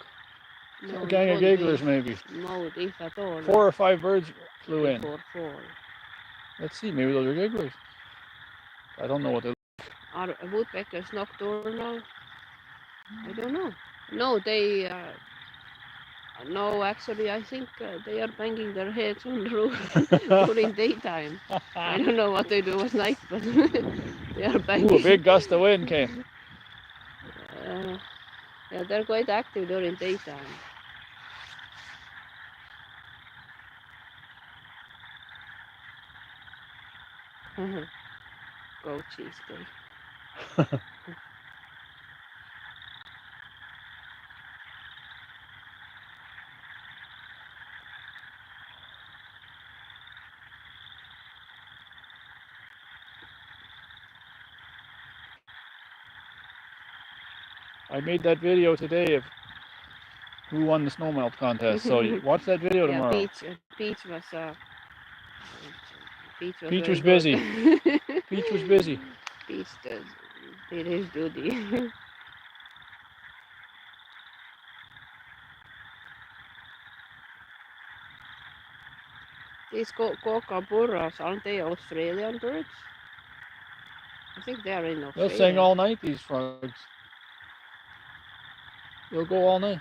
a no, it gang of won't be gigglers maybe. mowed if at all 4 or 5 birds flew in. before fall. Let's see, maybe those are gigglers. I don't know what they're. Are woodpeckers nocturnal? I don't know. No, they. No, actually, I think they are banging their heads on the roof during daytime. I don't know what they do at night, but they are Ooh, a banging. big gust of wind came. Uh, yeah, they're quite active during daytime. Goat cheesecake. I made that video today of who won the snow melt contest. So you watch that video Yeah, tomorrow. Peach was Peach very was good. busy. Peach was busy. Peach did his duty. These kookaburras, aren't they Australian birds? I think they are in They'll sing Australia. all night, these frogs. They'll go all night.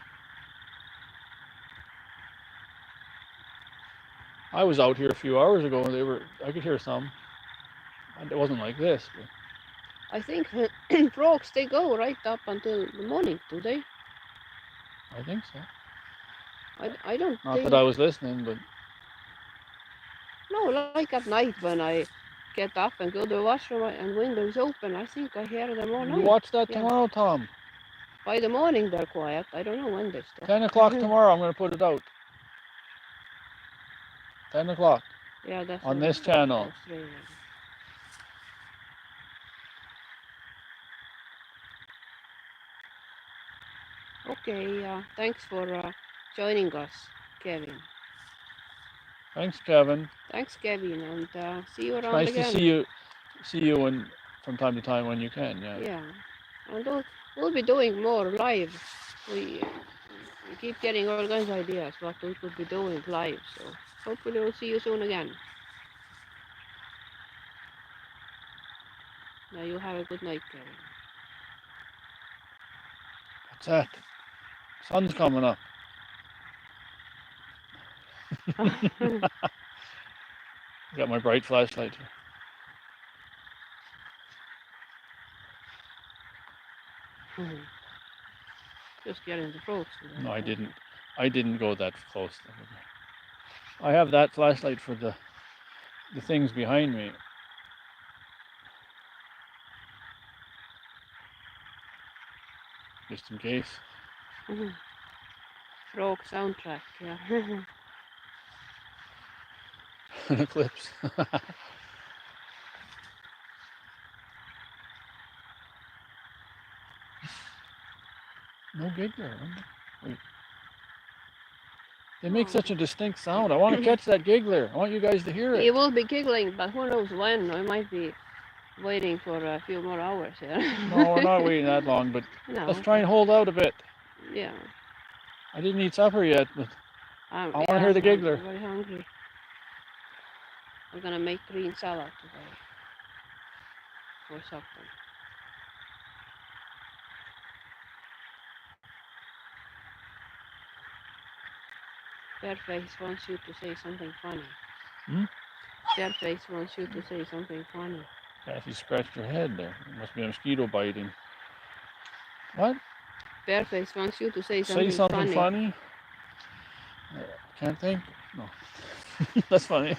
I was out here a few hours ago and I could hear some. And it wasn't like this, but I think frogs, they go right up until the morning, do they? I think so. I don't Not think. that I was listening, but No, like at night when I get up and go to the washroom and windows open, I think I hear them all you night. watch that Yeah. tomorrow, Tom. By the morning they're quiet. I don't know when they stop. 10 o'clock tomorrow, I'm going to put it out. 10 o'clock Yeah, that's on when this it starts channel. Australia. Okay, thanks for joining us, Kevin. Thanks, Kevin. Thanks, Kevin, and see you It's around nice to again. see you from time to time when you can. Yeah. Yeah, and we'll be doing more live. We keep getting all kinds of ideas what we could be doing live. So hopefully we'll see you soon again. Now you have a good night, Kevin. What's that? Sun's coming up. Got my bright flashlight here. Just getting the frogs. No, I didn't. I didn't go that close. I have that flashlight for the things behind me. Just in case. Frog soundtrack, yeah. An eclipse. No giggler. Wait. They make such a distinct sound. I want to catch that giggler. I want you guys to hear it. He will be giggling, but who knows when. I might be waiting for a few more hours here. No, we're not waiting that long, but no, let's try and hold out a bit. Yeah. I didn't eat supper yet, but I want to hear the giggler. I'm very hungry. I'm gonna make green salad today for supper. Fairface wants you to say something funny. Fairface wants you to say something funny. Yeah, you scratched your head there. It must be a mosquito biting. What? Fairface wants you to say something funny? Can't think? No. That's funny.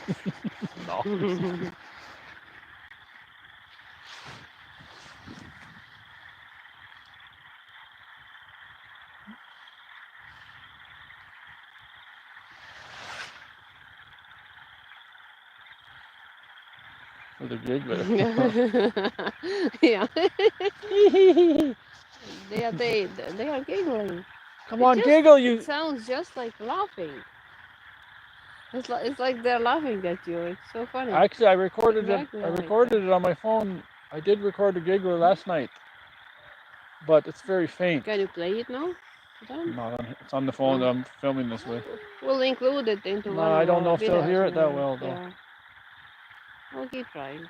No. For the giggler. Yeah. they are giggling. Come on, giggle, you. It sounds just like laughing. It's like they're laughing at you. It's so funny. Actually, I recorded it. I recorded it on my phone. I did record a giggler last night, but it's very faint. Can you play it now? It's on the phone that I'm filming this with. We'll include it into one of I don't know if they'll hear it that maybe. well, though. Yeah. We'll keep trying.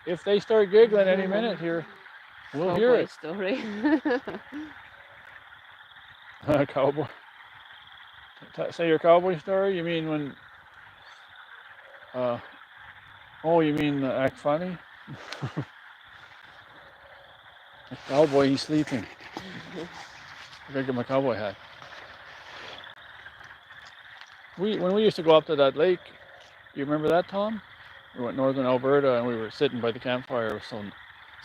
If they start giggling any minute here, we'll hear it. Story. Cowboy. Say your cowboy story? You mean when? Oh, you mean act funny? The cowboy, he's sleeping. I gotta get my cowboy hat. When we used to go up to that lake, you remember that, Tom? We went northern Alberta and we were sitting by the campfire. It was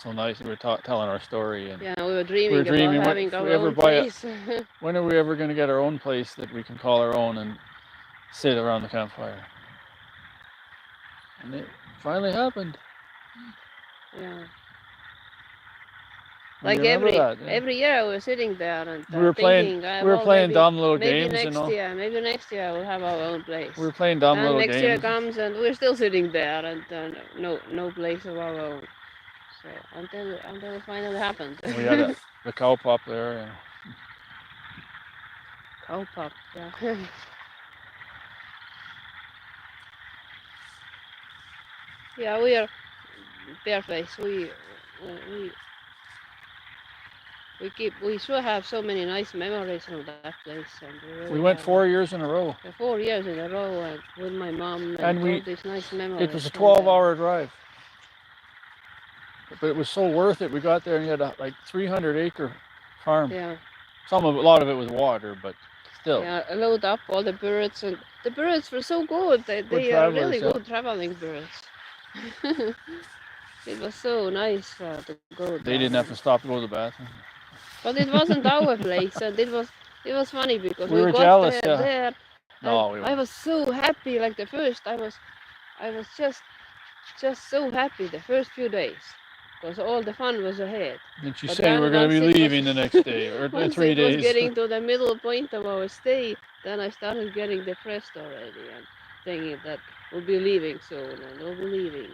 so nice. We were telling our story. And yeah, we were dreaming about having our own place. When are we ever going to get our own place that we can call our own and sit around the campfire? And it finally happened. Yeah. Like every year we were sitting there and we were thinking, playing dumb little games, Maybe next year we'll have our own place. We were playing dumb little games. Next year comes and we're still sitting there and no place of our own. So until it finally happened. We had the cow pup there. Yeah. Cow pup, yeah. Yeah, we are Fairface. We we sure have so many nice memories from that place, and we really We went have 4 years in a row. 4 years in a row, and with my mom, And and all these nice it memories was a from there. 12-hour drive. But it was so worth it. We got there and you had a like 300-acre farm. Yeah, A lot of it was water, but still. yeah, I load up all the birds, and the birds were so good. Good They are really travelers, yeah. good traveling birds. It was so nice to go They there. didn't have to stop to go to the bathroom. But it wasn't our place, and it was funny because We we were got jealous, yeah. there, and No, we I weren't. was so happy. Like the first, I was just so happy the first few days, because all the fun was ahead. Didn't you But say we're then going to once be it leaving the was next day or once 3 it was days? getting to the middle point of our stay, then I started getting depressed already and thinking that we'll be leaving soon and we'll be leaving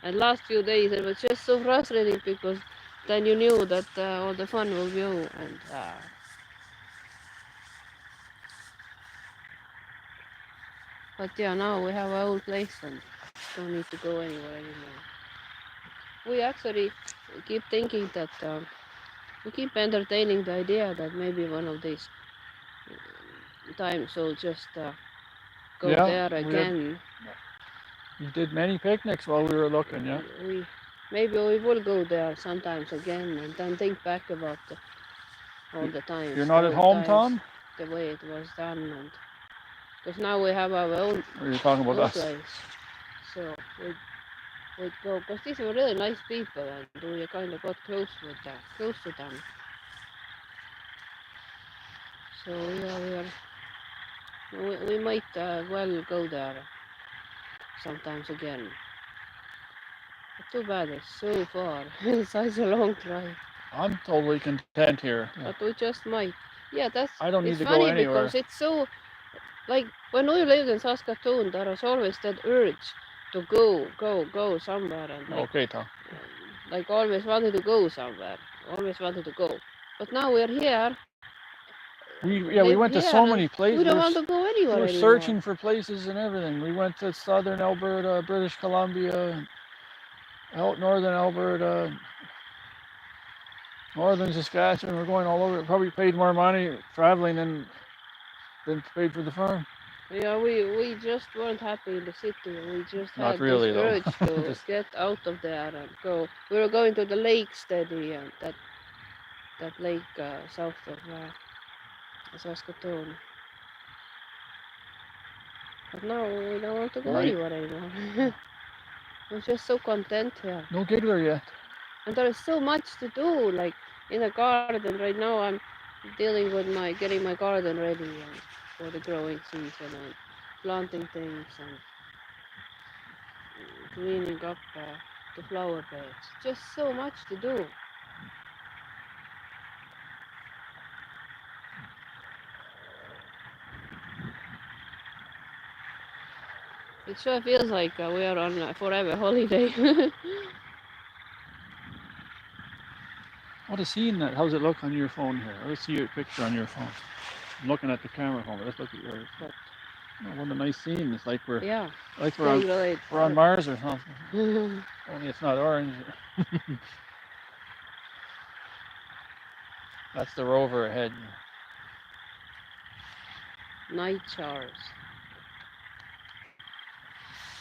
and last few days it was just so frustrating because then you knew that all the fun will be over and but yeah, now we have our own place and don't need to go anywhere anymore. We actually keep thinking that we keep entertaining the idea that maybe one of these times we'll just go Yeah, there again. we did many picnics while we were looking, yeah. Maybe we will go there sometimes again and then think back about all the times. You're not the at old home, times, Tom? the way it was done, and because now we have our own Or are you talking about us? place, so we'd go because these were really nice people, and we kind of got close to them. So yeah, we might well go there sometimes again. But too bad it's so far. It's such a long drive. I'm totally content here. Yeah. But we just might. Yeah, I don't need it's to go funny anywhere. because it's so like when we lived in Saskatoon, there was always that urge to go somewhere, and Okay, Tom. like always wanted to go somewhere, always wanted to go. But now we're here, We live went to here, so and many places. we don't want to go We anywhere were anymore. searching for places and everything. We went to southern Alberta, British Columbia, out northern Alberta, northern Saskatchewan. We're going all over. Probably paid more money traveling than paid for the farm. Yeah, we just weren't happy in the city. We just Not had really, this though. urge to Just get out of there and go. We were going to the lake steady, and that lake south of Saskatoon. But now we don't want to go night. anywhere anymore. We're just so content here. No giggler yet. And there is so much to do, like in the garden. Right now I'm dealing with getting my garden ready for the growing season and planting things and cleaning up the flower beds. Just so much to do. It sure feels like we are on a forever holiday. What a scene that. How's it look on your phone here? Let's see your picture on your phone. I'm looking at the camera phone. Let's look at yours. But, What a nice scene. It's like we're yeah, we're on Mars or something. Only it's not orange. That's the rover ahead. Night showers.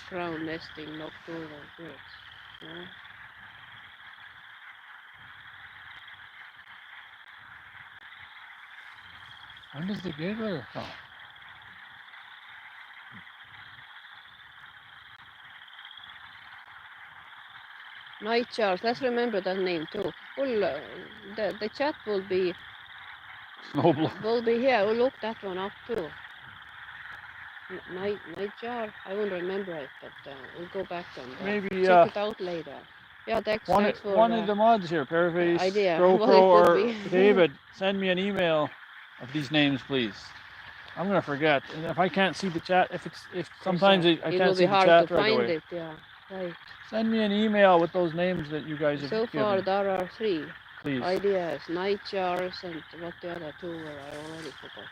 Ground nesting nocturnal birds. Yeah. When does the giggler come? Night showers. Let's remember that name too. Well, the chat will be here. We'll look that one up too. Night jar. I won't remember it, but we'll go back and Maybe check it out later. Yeah, thanks for one of the mods here, Pearface, idea. GoPro, or be. David, send me an email of these names, please. I'm gonna forget, and if I can't see the chat, if sometimes I it can't will see be the hard chat to right find away. it. Yeah, right. Send me an email with those names that you guys have So given. far there are 3 please. ideas: night jars and what the other 2 were. I already forgot.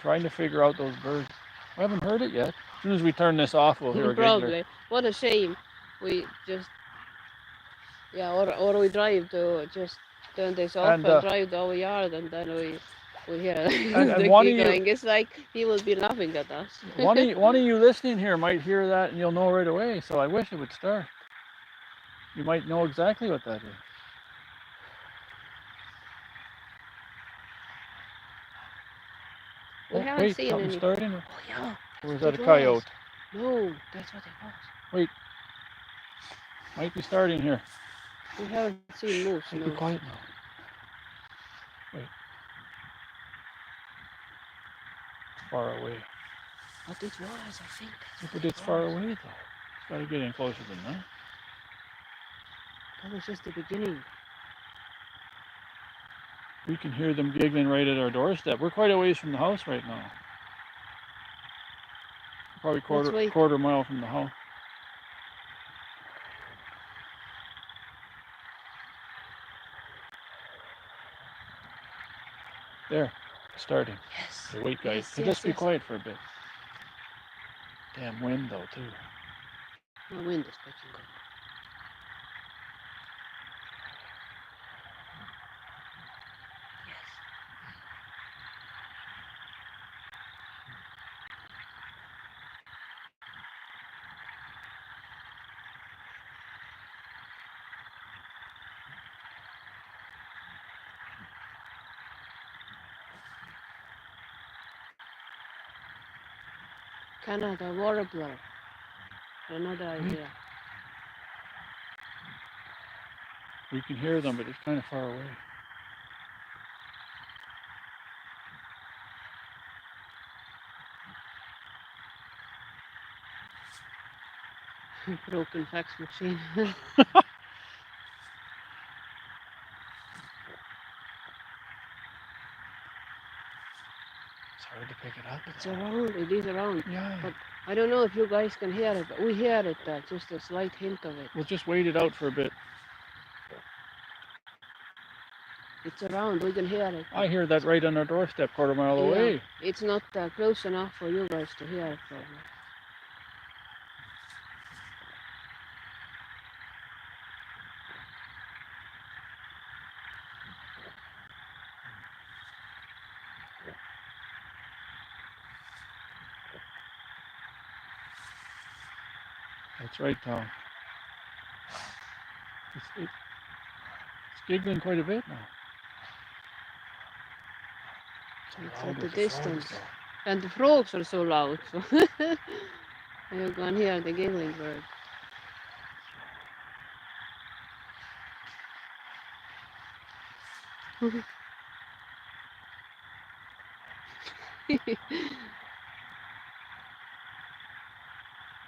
Trying to figure out those birds. We haven't heard it yet. As soon as we turn this off, we'll hear a giggler. Probably. What a shame. We just Yeah, or we drive to just turn this off And and drive to our yard, and then we hear and the one of you giggling. It's like he will be laughing at us. one of you listening here might hear that and you'll know right away. So I wish it would start. You might know exactly what that is. We Oh, haven't wait, seen something's any. starting. Oh yeah, Or is that's that a what it was. coyote? No, that's what it was. Wait, might be starting here. We haven't seen moose. Might No. be quiet now. Wait, it's far away. But it was, I think. But it's far away though. It's got to get in closer than that. That was just the beginning. We can hear them giggling right at our doorstep. We're quite a ways from the house right now. Probably quarter mile from the house. There, starting. Yes. Hey, wait, guys. Yes, Hey, yes, let's be yes. quiet for a bit. Damn wind though too. My wind is picking up. Canada warbler. Another idea. We can hear them, but it's kind of far away. Broken fax machine. It's hard to pick it up. It's around. It is around. Yeah. But I don't know if you guys can hear it, but we hear it. Just a slight hint of it. We'll just wait it out for a bit. It's around. We can hear it. I hear that right on our doorstep, quarter mile away. Yeah, it's not close enough for you guys to hear it, probably. That's right, Tom. It's giggling quite a bit now. It's at the distance. And the frogs are so loud, so you can hear the giggling bird.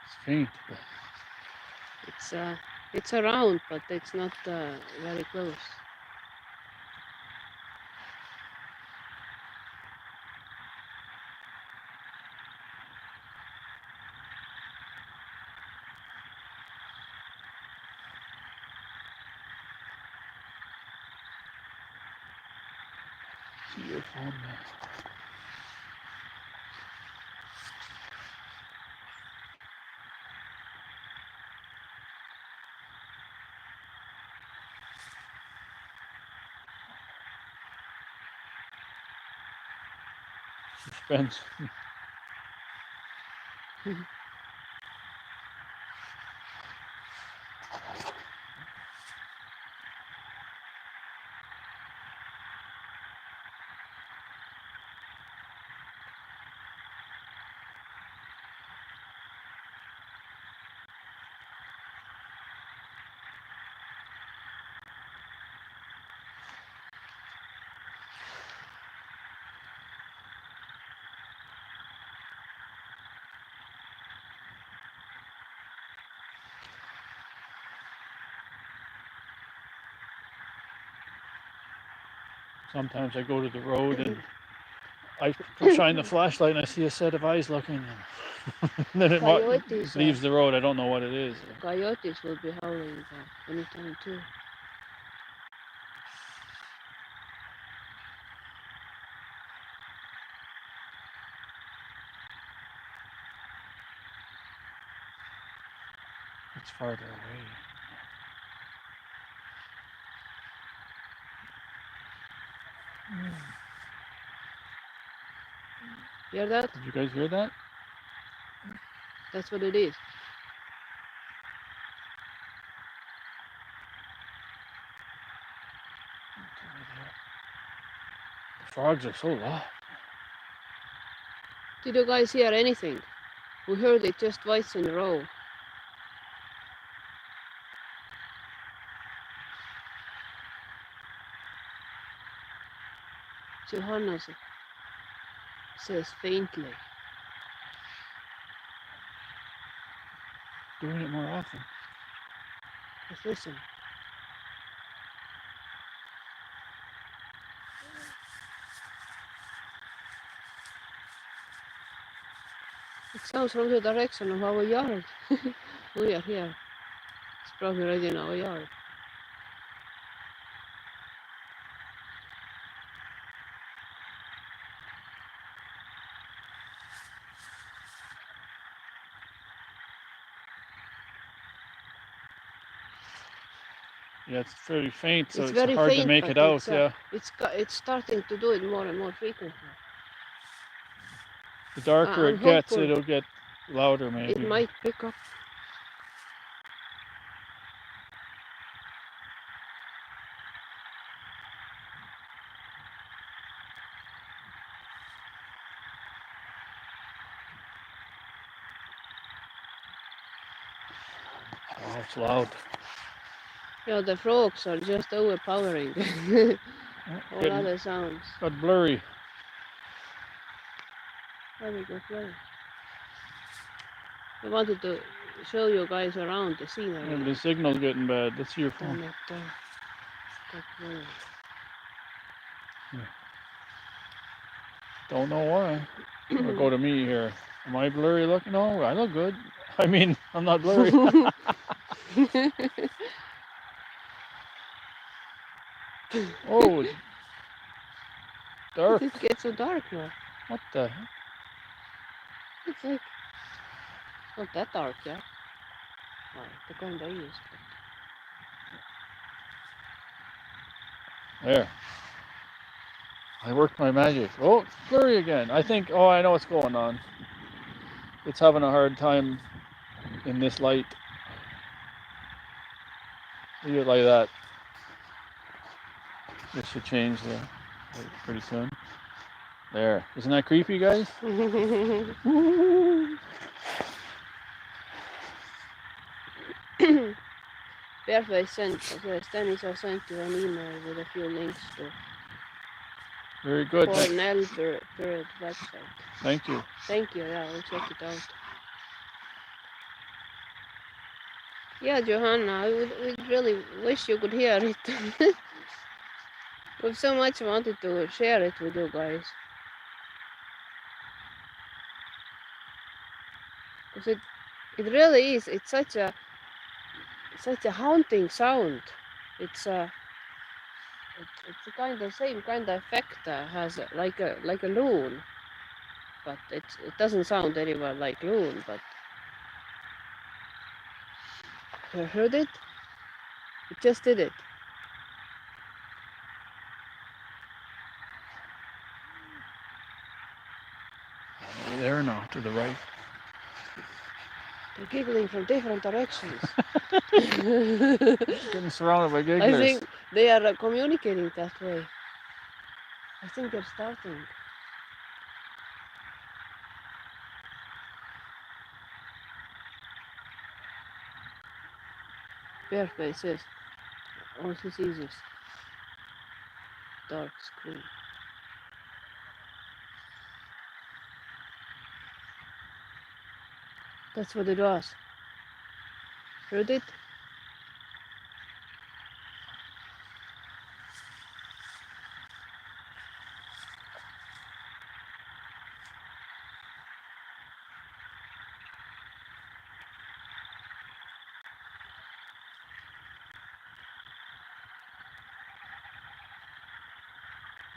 It's faint. It's around, but it's not very close. See your phone now. Suspense. Sometimes I go to the road and I shine the flashlight and I see a set of eyes looking, and then it leaves the road. I don't know what it is. Coyotes will be howling anytime too. It's farther away. Hear that? Did you guys hear that? That's what it is. The frogs are so loud. Did you guys hear anything? We heard it just twice in a row. Johanna says faintly. Doing it more often. Let's listen. It sounds from the direction of our yard. We are here. It's probably right in our yard. Yeah, it's very faint, so It's it's very hard faint, to make but it out. Yeah, it's starting to do it more and more frequently. the darker I'm it gets, hopeful it'll get louder it maybe. might pick up. Oh, it's loud. Yeah, the frogs are just overpowering all Getting, other sounds. got blurry. Very good play. I wanted to show you guys around the scenery. Yeah, the signal's getting bad. Let's see your phone. Damn it, got blurry. Don't know why. Or go to me here. Am I blurry looking? No, I look good. I mean, I'm not blurry. Oh, it's dark. It gets so dark now. What the heck? It's like not that dark, yeah. Well, the kinda is. There. I worked my magic. Oh, it's blurry again. I think, oh, I know what's going on. It's having a hard time in this light. Leave it like that. This should change pretty soon. There. Isn't that creepy, guys? Bareface Dennis has sent you an email with a few links to Very good. Cornell Bird website. Thank you. Thank you, yeah, I'll check it out. Yeah, Johanna, I would really wish you could hear it. We've so much wanted to share it with you guys. Because it really is, it's such a haunting sound. It's a kind of same kind of effect has like a loon, but it doesn't sound very well like loon. But you heard it? It just did it. Over there now, to the right. They're giggling from different directions. Getting surrounded by gigglers. I think they are communicating that way. I think they're starting. Bareface says, all he sees is dark screen. That's what it was. Heard it?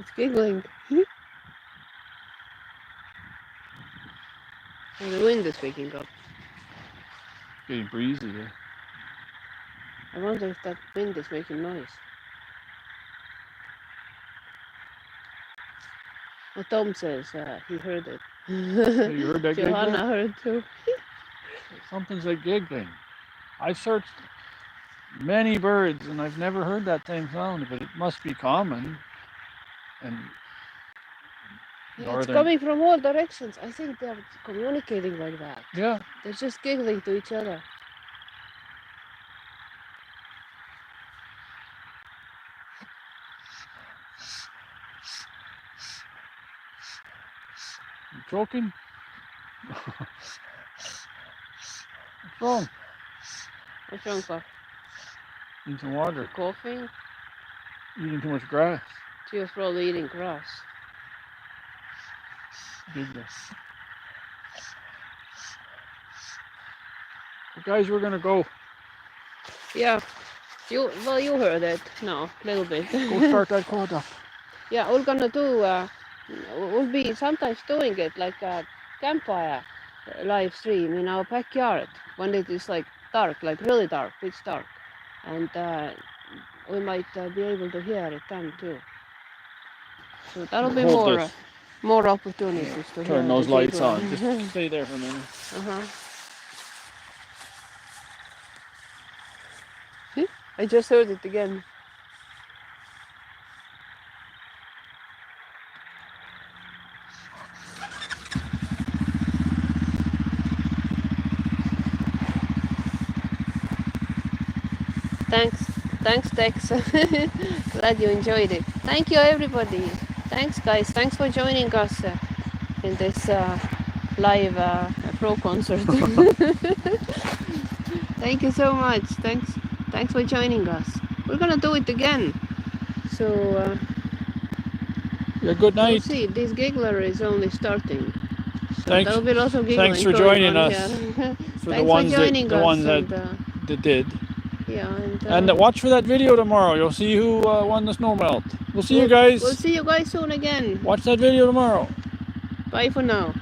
It's giggling. Oh, the wind is waking up. Getting breezy here. I wonder if that wind is making noise. Well, Tom says he heard it. You heard that Johanna giggler? heard too. Something's like giggling. I've searched many birds and I've never heard that same sound, but it must be common. And Yeah, it's coming from all directions. I think they're communicating like that. Yeah. They're just giggling to each other. You choking? What's wrong? What's wrong, Pop? Need some water. You coughing? Eating too much grass. She was probably eating grass. Giggler. Guys, we're gonna go. Yeah. You heard it. No, a little bit. Go start that quota. Yeah, we're gonna do. We'll be sometimes doing it like a campfire live stream in our backyard when it is like dark, like really dark, pitch dark, and we might be able to hear it then too. So that'll be more opportunities to turn those lights on. Just stay there for a minute. See? I just heard it again. Thanks, Tex. Glad you enjoyed it. Thank you, everybody. Thanks, guys. Thanks for joining us in this live pro concert. Thank you so much. Thanks for joining us. We're gonna do it again. So yeah, good night. We'll see. This giggler is only starting. So thanks. There'll be lots of giggling. Thanks for joining us. For the ones that did. Yeah, and watch for that video tomorrow. You'll see who won the snow melt. We'll see you guys. We'll see you guys soon again. Watch that video tomorrow. Bye for now.